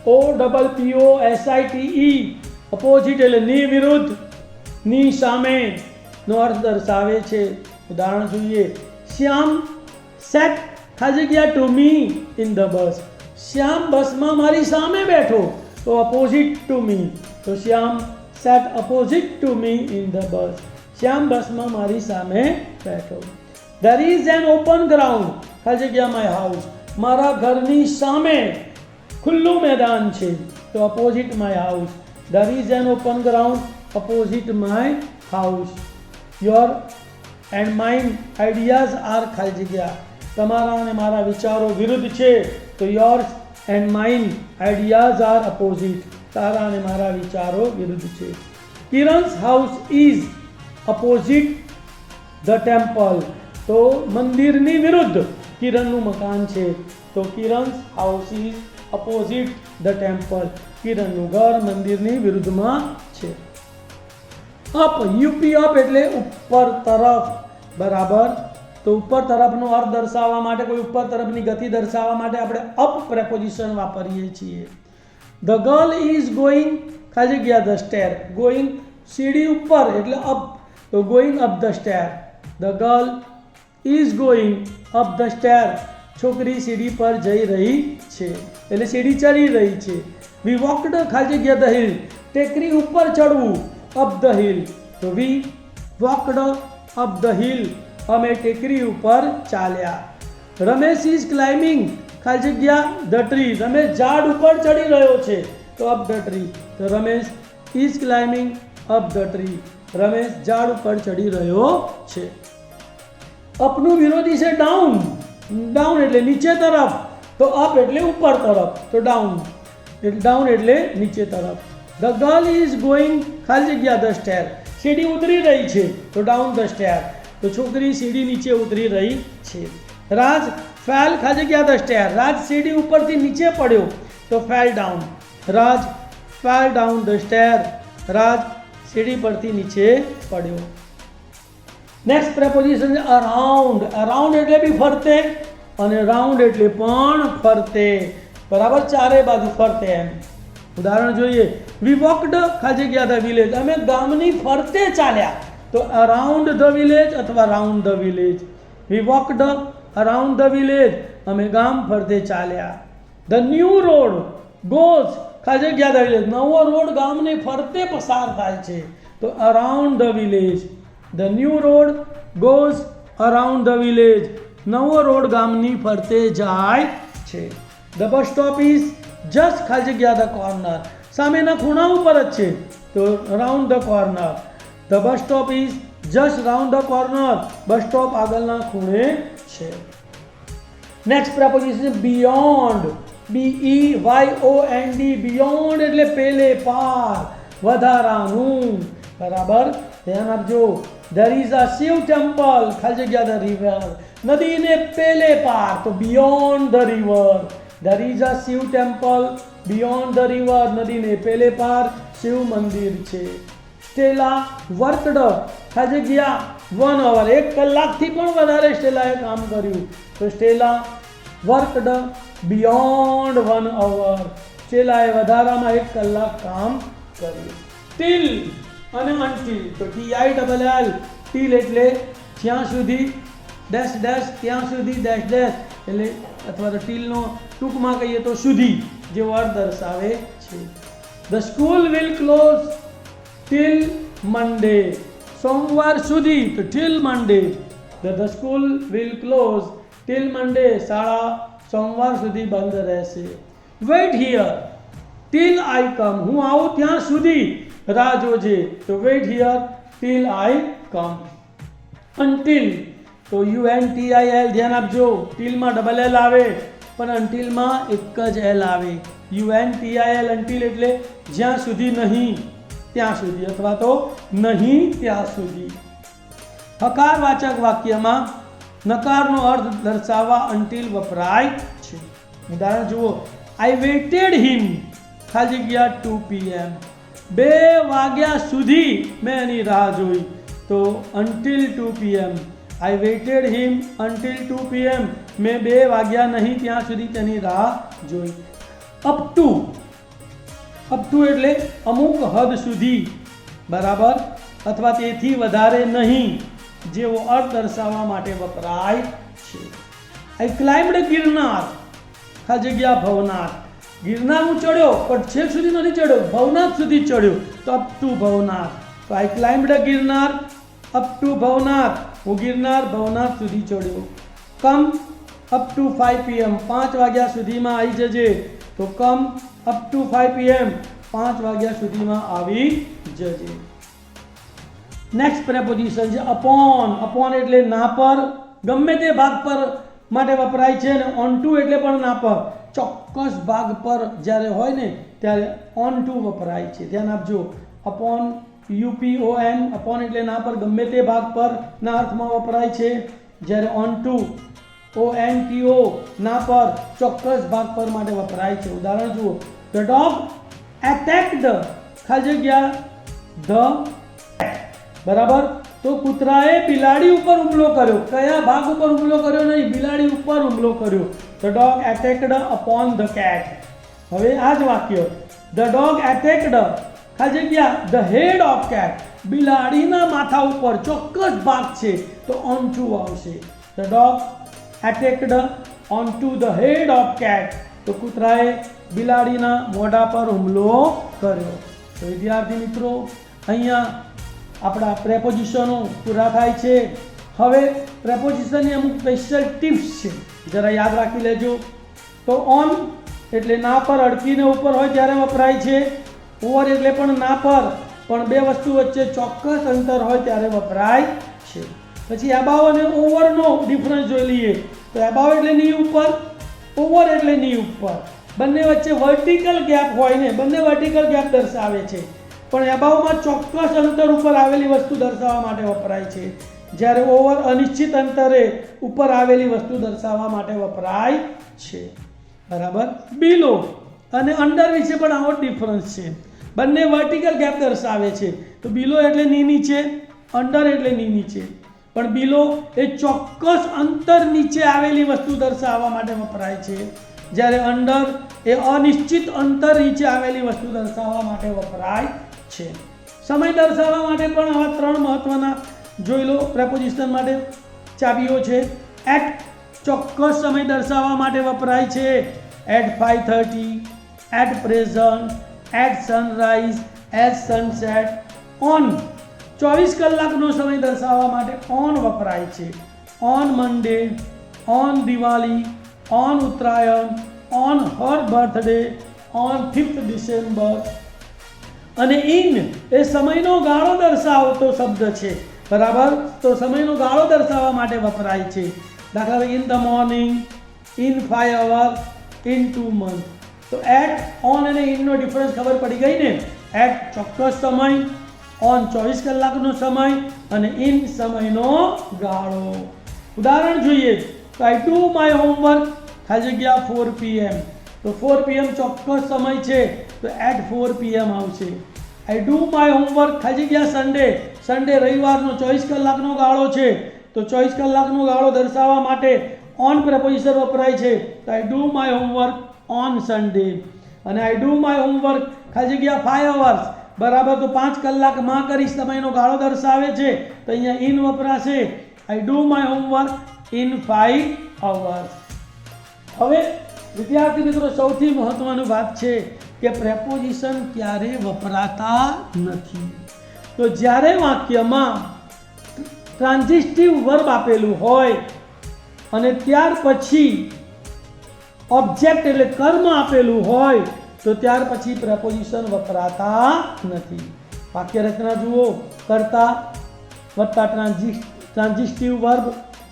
OPPOSITE અપોઝિટ એટલે ની વિરુદ્ધ, ની સામે નો અર્થ દર્શાવે છે. ઉદાહરણ જોઈએ. શ્યામ સેટ ખાલી જગ્યા to me in the bus. Shyam બસમાં મારી સામે બેઠો, તો અપોઝિટ ટુ મી. તો Shyam sat opposite to me in the bus. Shyam બસમાં મારી સામે બેઠો. There is an open ground ખાલી જગ્યા માય હાઉસ. મારા ઘરની સામે ખુલ્લું મેદાન છે, તો opposite my house. There is an open ground opposite my house. Your and mine ideas are ખાલી જગ્યા. તમારા અને મારા વિચારો વિરુદ્ધ છે, તો yours and mine ideas are opposite. તારા અને મારા વિચારો વિરુદ્ધ છે. Kiran's house is opposite the temple. તો મંદિરની વિરુદ્ધ કિરણનું મકાન છે, તો Kiran's house is opposite the temple. કિરણનું ઘર મંદિરની વિરુદ્ધમાં છે. અપ UP અપ એટલે ઉપર તરફ, બરાબર. તો ઉપર તરફનો અર્થ દર્શાવવા માટે, કોઈ ઉપર તરફની ગતિ દર્શાવવા માટે આપણે અપ પ્રેપોઝિશન વાપરીએ છીએ. ધ ગર્લ ઇઝ ગોઈંગ ખાલી જગ્યા ધ સ્ટેર. ગોઈંગ સીડી ઉપર એટલે અપ, તો going up the stare. The girl is going up the stare. છોકરી સીડી પર જઈ રહી છે, એટલે સીડી ચડી રહી છે. વી વોકડ ખાલી જગ્યા ધ હિલ. ટેકરી ઉપર ચડવું, અપ ધ હિલ. તો વી વોકડ અપ ધ હિલ. અમે ટેકરી ઉપર ચાલ્યા. રમેશ ઇઝ ક્લાઇમ્બિંગ ખાલી જગ્યા ધ ટ્રી. રમેશ ઝાડ ઉપર ચડી રહ્યો છે, તો અપ ધ ટ્રી. તો Ramesh is climbing up the tree. Ramesh ઝાડ ઉપર ચડી રહ્યો છે. અપનું વિરોધી છે ડાઉન. ડાઉન એટલે નીચે તરફ, તો અપ એટલે ઉપર તરફ, તો ડાઉન. ડાઉન એટલે નીચે તરફ. ધ ગર્લ ઇઝ ગોઈંગ ખાલી જગ્યા ધ સ્ટેર. સીડી ઉતરી રહી છે, તો ડાઉન ધ સ્ટેર. તો છોકરી સીડી નીચે ઉતરી રહી છે. રાજ ફેલ ખાલી જગ્યા ધ સ્ટેર. રાજ સીડી ઉપરથી નીચે પડ્યો, તો fell down. Raj fell down the stair. Raj સીડી પરથી નીચે પડ્યો. નેક્સ્ટ પ્રેપોઝિશન છે અરાઉન્ડ. અરાઉન્ડ એટલે બી ફરતે, અને રાઉન્ડ એટલે પણ ફરતે, બરાબર, ચારે બાજુ ફરતે એમ. ઉદાહરણ જોઈએ. વી વોકડ ખાલી જગ્યા ધ વિલેજ. અમે ગામની ફરતે ચાલ્યા, તો અરાઉન્ડ ધ વિલેજ અથવા round the village. We walked around the village. અમે ગામ ફરતે ચાલ્યા. ધ ન્યૂ રોડ ગોઝ ખાલી જગ્યા ધ વિલેજ. નવો રોડ ગામને ફરતે પસાર થાય છે, તો around the village. The new road goes around the village. નવો રોડ ગામની ફરતે જાય છે. The bus stop is just ખાલી જગ્યા ધ કોર્નર. સામેના ખૂણા ઉપર જ છે, તો round the corner. The bus stop is just round the corner. Bus stop આગળના ખૂણે છે. Next preposition beyond. BEYOND. Beyond એટલે પેલે પાર, વધારાનું, બરાબર. ધ્યાન આપજો. There is a Shiv temple ખાલી જગ્યા ધ રિવર. નદીને પેલે પાર, તો beyond the river. There is a Shiv temple beyond the river. નદીને પેલે પાર શિવ મંદિર છે. સ્ટેલા વર્કડ ખાલી જગ્યા 1 hour. 1 કલાકથી પણ વધારે સ્ટેલાએ કામ કર્યું, તો સ્ટેલા વર્કડ બિયોન્ડ 1 hour. સ્ટેલાએ વધારામાં 1 કલાક કામ કર્યું. ટીલ અને અનટીલ, તો TILL. ટીલ એટલે જ્યાં સુધી, ડેશ ડેશ ત્યાં સુધી, ડેશ ડેશ એટલે, અથવા તો ટીલનો ટૂંકમાં કહીએ તો સુધી જેવો અર્થ દર્શાવે છે. The school will close till Monday. સોમવાર સુધી, તો till Monday. The school will close till Monday. શાળા સોમવાર સુધી બંધ રહેશે. Wait here till I come. હું આવું ત્યાં સુધી રાહ જોજે, તો wait here till I come. Until, તો UNTIL. ધ્યાન આપજો. ટિલમાં ડબલ L આવે, પણ અનટિલમાં એક જ L આવે. UNTIL અનટિલ એટલે જ્યાં સુધી નહીં ત્યાં સુધી, અથવા તો નહીં ત્યાં સુધી. હકારવાચક વાક્યમાં નકારનો અર્થ દર્શાવવા અનટિલ વપરાય છે. ઉદાહરણ જુઓ. આઈ વેઇટેડ હિમ ખાલી જગ્યા 2 PM 2 વાગ્યા સુધી મેં એની રાહ જોઈ, તો until 2 PM I waited him until 2 PM મેં 2 વાગ્યા નહીં ત્યાં સુધી તેની રાહ જોઈ. અપ ટુ એટલે અમુક હદ સુધી, બરાબર, અથવા તેથી વધારે નહીં જેવો અર્થ દર્શાવવા માટે વપરાય છે. આઈ ક્લાઇમ્ડ ગિરનાર, ખાલી જગ્યા ભવનાથ. ગિરનાર હું ચડ્યો પણ છેક સુધી નથી ચડ્યો, ભવનાથ સુધી ચડ્યો, તો અપ ટુ ભવનાથ. તો I climbed Girnar up to Bhavnath, હું ગિરનાર ભવનાથ સુધી ચડ્યો. કમ અપ ટુ 5 PM 5 વાગ્યા સુધીમાં આવી જજે, તો કમ અપ ટુ 5 PM 5 વાગ્યા સુધીમાં આવી જજે. નેક્સ્ટ પ્રેપોઝિશન છે અપોન. અપોન એટલે ના પર, ગમે તે ભાગ પર માટે વપરાય છે, અને ઓન ટુ એટલે પણ ના પર, ચોક્કસ ભાગ પર જ્યારે હોય ને ત્યારે ઓન ટુ વપરાય છે. ધ્યાન આપજો. અપોન UPON, અપોન એટલે ના પર, ગમે તે ભાગ પર ના અર્થમાં વપરાય છે. જ્યારે ઓન ટુ ONTO ના પર, ચોક્કસ ભાગ પર માટે વપરાય છે. ઉદાહરણ જુઓ. ધ ડોગ એટેક્ડ, ખાલી જગ્યા ધ, બરાબર, તો કૂતરાએ બિલાડી ઉપર હુમલો કર્યો. કયા ભાગ ઉપર હુમલો કર્યો? નહીં, બિલાડી ઉપર હુમલો કર્યો. The dog attacked upon the cat. હવે આ જ વાક્ય, ધ ડોગ એટેક્ડ ખાલી જગ્યા ધ હેડ ઓફ કેટ, બિલાડીના માથા ઉપર, ચોક્કસ ભાગ છે, તો ઓન ટુ આવશે. The dog attacked on to the head of cat, તો કૂતરાએ બિલાડીના મોઢા પર હુમલો કર્યો. તો વિદ્યાર્થી મિત્રો, અહીંયા આપણા પ્રેપોઝિશનો પૂરા થાય છે. હવે પ્રેપોઝિશનની અમુક સ્પેશિયલ ટિપ્સ છે, જરા યાદ રાખી લેજો. તો ઓન એટલે ના પર, અડકીને ઉપર હોય ત્યારે વપરાય છે. ઓવર એટલે પણ ના પર, પણ બે વસ્તુ વચ્ચે ચોક્કસ અંતર હોય ત્યારે વપરાય છે. પછી એબાવ અને ઓવરનો ડિફરન્સ જોઈ લઈએ. તો એબાવ એટલે ની ઉપર, ઓવર એટલે ની ઉપર. બંને વચ્ચે વર્ટિકલ ગેપ હોય ને, બંને વર્ટિકલ ગેપ દર્શાવે છે, પણ એબાવમાં ચોક્કસ અંતર ઉપર આવેલી વસ્તુ દર્શાવવા માટે વપરાય છે, જ્યારે ઓવર અનિશ્ચિત અંતરે ઉપર આવેલી વસ્તુ દર્શાવવા માટે વપરાય છે. બરાબર. બિલો અને અંડર વિશે પણ આવો ડિફરન્સ છે. બંને વર્ટિકલ ગેપ દર્શાવે છે. તો બિલો એટલે ની નીચે, અંડર એટલે ની નીચે, પણ બિલો એ ચોક્કસ અંતર નીચે આવેલી વસ્તુ દર્શાવવા માટે વપરાય છે, જ્યારે અંડર એ અનિશ્ચિત અંતર નીચે આવેલી વસ્તુ દર્શાવવા માટે વપરાય છે. સમય દર્શાવવા માટે પણ આવા 3 મહત્વના જોઈ લો. પ્રેપોઝિશન માટે ચાવીઓ છે. એટ, ચોક્કસ સમય દર્શાવવા માટે વપરાય છે. At 5:30, at present, at sunrise, at sunset. On, 24 કલાકનો સમય દર્શાવવા માટે ઓન વપરાય છે. On Monday, on Diwali, on Uttarayan, on her birthday, on 5th December. અને ઇન એ સમયનો ગાળો દર્શાવતો શબ્દ છે, બરાબર. તો સમયનો ગાળો દર્શાવવા માટે વપરાય છે. દાખલા તરીકે in the morning, in 5 hours, in 2 months. તો એટ, ઓન અને ઇનનો ડિફરન્સ ખબર પડી ગઈ ને. એટ ચોક્કસ સમય, ઓન 24 કલાકનો સમય, અને ઇન સમયનો ગાળો. ઉદાહરણ જોઈએ તો આઈ ડુ માય હોમવર્ક, ખાલી જગ્યા 4 PM. તો 4 PM ચોક્કસ સમય છે, તો એટ 4 PM આવશે. આઈ ડુ માય હોમવર્ક, ખાલી જગ્યા સન્ડે, સન્ડે રવિવારનો 24 કલાકનો ગાળો છે, તો 24 કલાકનો ગાળો દર્શાવવા માટે ઓન પ્રેપોઝિશન વપરાય છે. તો I do my homework on Sunday. અને આઈ ડુ માય હોમવર્ક ખાલી જગ્યા 5 hours, બરાબર, તો 5 કલાકમાં કરી સમયનો ગાળો દર્શાવે છે, તો અહીંયા ઇન વપરાશે. I do my homework in 5 hours. હવે વિદ્યાર્થી મિત્રો, સૌથી મહત્વની વાત છે કે પ્રેપોઝિશન ક્યારે વપરાતા નથી. તો જ્યારે વાક્યમાં ટ્રાન્ઝિટિવ વર્બ આપેલું હોય અને ત્યાર પછી ઓબ્જેક્ટ એટલે કર્મ આપેલું હોય, તો ત્યાર પછી પ્રેપોઝિશન વપરાતા નથી. વાક્ય રચના જુઓ. કર્તા વત્તા ટ્રાન્ઝિટિવ વર્બ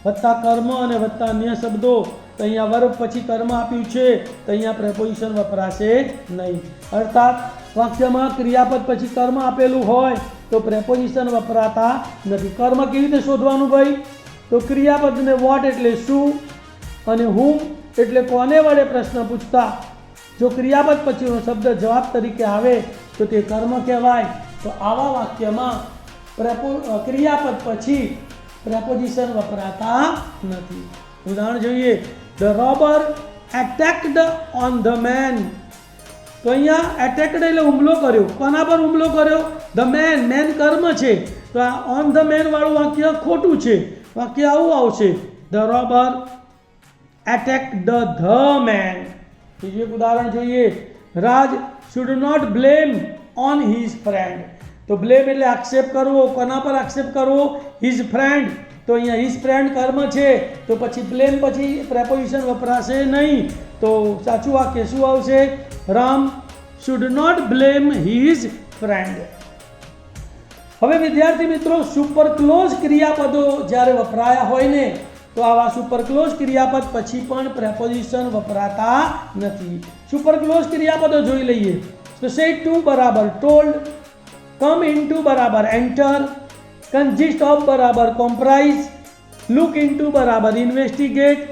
વત્તા કર્મ અને વત્તા અન્ય શબ્દો. તો અહીંયા વર્બ પછી કર્મ આપ્યું છે, તો અહીંયા પ્રેપોઝિશન વપરાશે નહીં. અર્થાત વાક્યમાં ક્રિયાપદ પછી કર્મ આપેલું હોય તો પ્રેપોઝિશન વપરાતા નથી. કર્મ કેવી રીતે શોધવાનું ભાઈ? તો ક્રિયાપદને વોટ એટલે શું, અને હુમ એટલે કોને વડે પ્રશ્ન પૂછતા, જો ક્રિયાપદ પછીનો શબ્દ જવાબ તરીકે આવે તો તે કર્મ કહેવાય. તો આવા વાક્યમાં ક્રિયાપદ પછી પ્રેપોઝિશન વપરાતા નથી. ઉદાહરણ જોઈએ. The robber attacked on the man. તો અહીંયા એટેક્ડ એટલે હુમલો કર્યો. કોના પર હુમલો કર્યો? The main. મેન કર્મ છે. તો આ ઓન ધ મેન વાળું વાક્ય ખોટું છે. વાક્ય આવું આવશે, the robber attacked the man. બીજું એક ઉદાહરણ જોઈએ. Raj should not blame on his friend. તો બ્લેમ એટલે આક્ષેપ કરવો. કોના પર આક્ષેપ કરવો? His friend. તો અહીંયા હિઝ ફ્રેન્ડ કર્મ છે, તો પછી બ્લેમ પછી પ્રેપોઝિશન વપરાશે નહીં. તો સાચું વાક્ય શું આવશે? Ram should not blame his friend. હવે વિદ્યાર્થી મિત્રો, સુપરક્લોઝ ક્રિયાપદો જ્યારે વપરાયા હોય ને, તો આવા સુપરક્લોઝ ક્રિયાપદ પછી પણ પ્રેપોઝિશન વપરાતા નથી. સુપરક્લોઝ ક્રિયાપદો જોઈ લઈએ. તો say to બરાબર told, come into બરાબર enter, consist of બરાબર comprise, look into બરાબર investigate,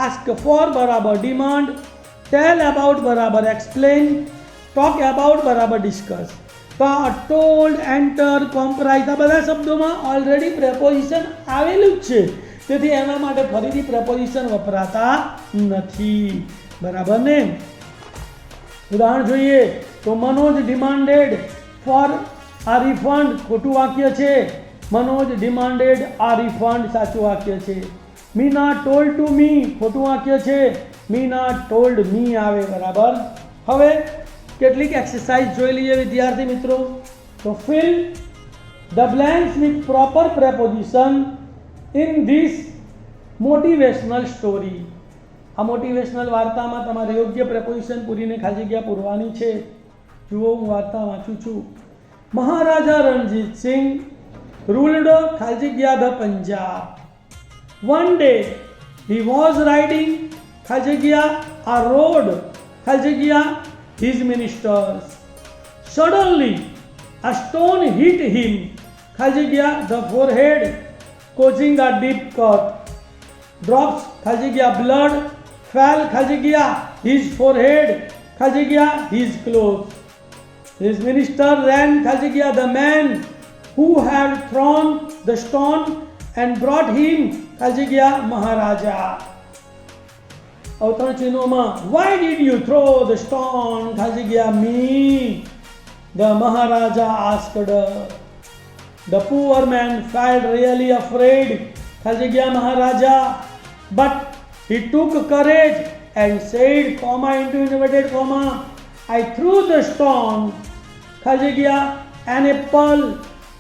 ask for બરાબર demand, tell about બરાબર explain, talk about બરાબર discuss. તો આ told, enter, comprise આ બધા શબ્દોમાં ઓલરેડી પ્રેપોઝિશન આવેલું જ છે, તેથી એના માટે ફરીથી પ્રેપોઝિશન વપરાતા નથી. બરાબર ને? ઉદાહરણ જોઈએ. તો મનોજ ડિમાન્ડેડ ફોર આ રિફંડ. ખોટું વાક્ય છે. મનોજ ડિમાન્ડેડ આ રિફંડ સાચું વાક્ય છે. મીના ટોલ્ડ ટુ મી ખોટું વાક્ય છે. મીના ટોલ્ડ મી આવે. બરાબર. હવે કેટલીક એક્સરસાઇઝ જોઈ લઈએ વિદ્યાર્થી મિત્રો. તો fill the blanks with proper preposition in this motivational story. આ મોટિવેશનલ વાર્તામાં તમારે યોગ્ય પ્રેપોઝિશન પૂરીને ખાલી જગ્યા પૂરવાની છે. જુઓ, હું વાર્તા વાંચું છું. મહારાજા રણજીત સિંહ ruled ખાલી જગ્યા the Punjab. One day he was riding ખાલી જગ્યા a road ખાલી જગ્યા his ministers. Suddenly a stone hit him ખાલી જગ્યા the forehead, causing a deep cut. Drops ખાલી જગ્યા blood fell ખાલી જગ્યા his forehead ખાલી જગ્યા his clothes. His minister ran ખાલી જગ્યા the man who had thrown the stone and brought him ખાલી જગ્યા Maharaja. અવતરણ ચિહ્નોમાં why did you throw the stone ખાલી જગ્યા me, the Maharaja asked. The poor man felt really afraid ખાલી જગ્યા Maharaja, but he took courage and said comma into inverted comma, I threw the stone ખાલી જગ્યા an apple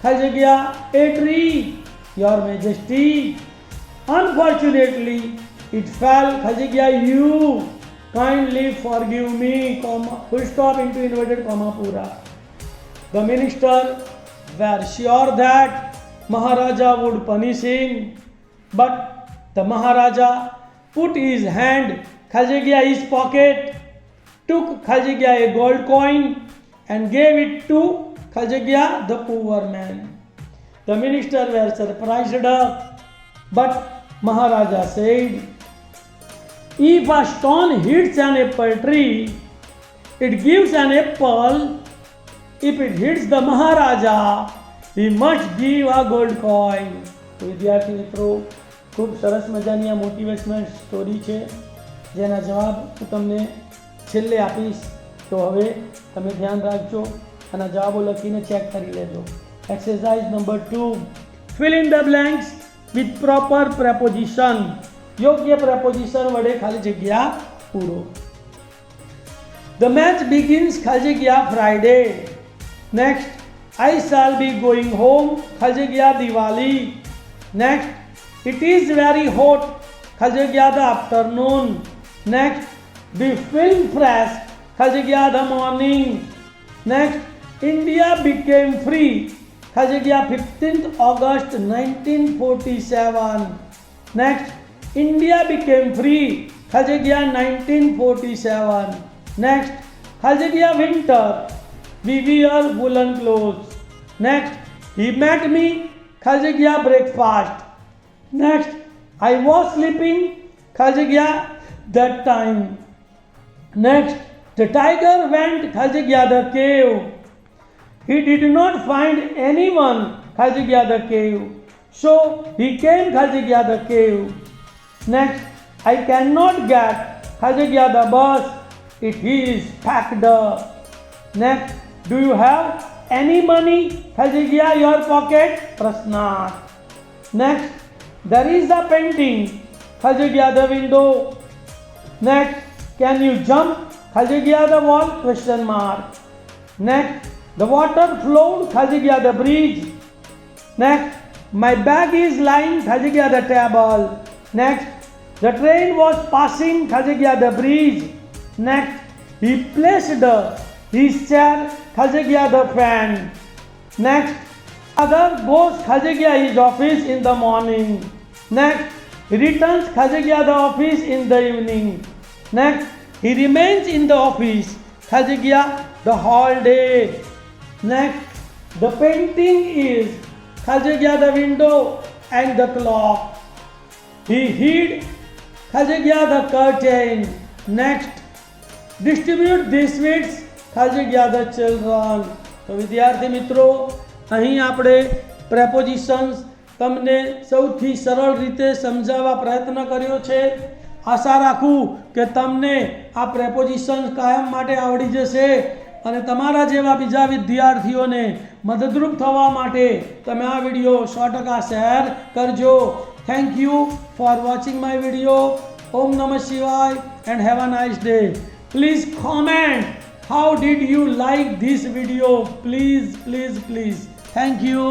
ખાલી જગ્યા a tree, your majesty. Unfortunately it fell ખાલી જગ્યા you, kindly forgive me comma full stop into inverted comma pura. The minister were sure that Maharaja would punish him, but the Maharaja put his hand ખાલી જગ્યા his pocket, took ખાલી જગ્યા a gold coin and gave it to ખાલી જગ્યા the poor man. The minister were surprised, but Maharaja said, if a stone hits an apple tree, it gives an apple. If it hits the Maharaja, he must give a gold coin. તો વિદ્યાર્થી મિત્રો, ખૂબ સરસ મજાની આ motivational story છે, જેના જવાબ હું તમને છેલ્લે આપીશ. તો હવે તમે ધ્યાન રાખજો અને જવાબો લખીને ચેક કરી લેજો. Exercise number 2, fill in the blanks with proper preposition. યોગ્ય પ્રેપોઝિશન વડે ખાલી જગ્યા પૂરો. The match begins ખાલી જગ્યા Friday. Next, I shall be going home ખાલી જગ્યા Diwali. Next, it is very hot ખાલી જગ્યા the afternoon. Next, be film fresh ખાલી જગ્યા the morning. Next, India became free ખાલી જગ્યા 15th August 1947. Next, India became free ખાલી જગ્યા 1947. Next, ખાલી જગ્યા winter, we wear woolen clothes. Next, he met me ખાલી જગ્યા breakfast. Next, I was sleeping ખાલી જગ્યા that time. Next, The tiger went ખાલી જગ્યા the cave. He did not find anyone ખાલી જગ્યા the cave. So he came ખાલી જગ્યા the cave. Next, I cannot get ખાલી જગ્યા the bus. It is packed. Next, do you have any money ખાલી જગ્યા your pocket? પ્રશ્નાર્થ. Next, there is a painting ખાલી જગ્યા the window. Next, can you jump ખાલી જગ્યા the wall? Question mark. Next, the water flowed ખાલી જગ્યા the bridge. Next, my bag is lying ખાલી જગ્યા the table. Next, the train was passing ખાલી જગ્યા the bridge. Next, he placed his chair ખાલી જગ્યા the fan. Next, other goes ખાલી જગ્યા his office in the morning. Next, he returns ખાલી જગ્યા the office in the evening. Next, he remains in the office ખાલી જગ્યા the whole day. Next, the painting is ખાલી જગ્યા the window and the clock. He hid ખાલી જગ્યા the curtain. Next, distribute these sweets ખાલી જગ્યા the children. તો વિદ્યાર્થી મિત્રો, અહીં આપણે પ્રેપોઝિશન્સ તમને સૌથી સરળ રીતે સમજાવવા પ્રયત્ન કર્યો છે. આશા રાખું કે તમને આ પ્રેપોઝિશન્સ કાયમ માટે આવડી જશે અને તમારા જેવા બીજા વિદ્યાર્થીઓને મદદરૂપ થવા માટે તમે આ વિડીયો 100% શેર કરજો. Thank you for watching my video. ઓમ નમઃ શિવાય and have a nice day. Please comment how did you like this video? Please. Thank you.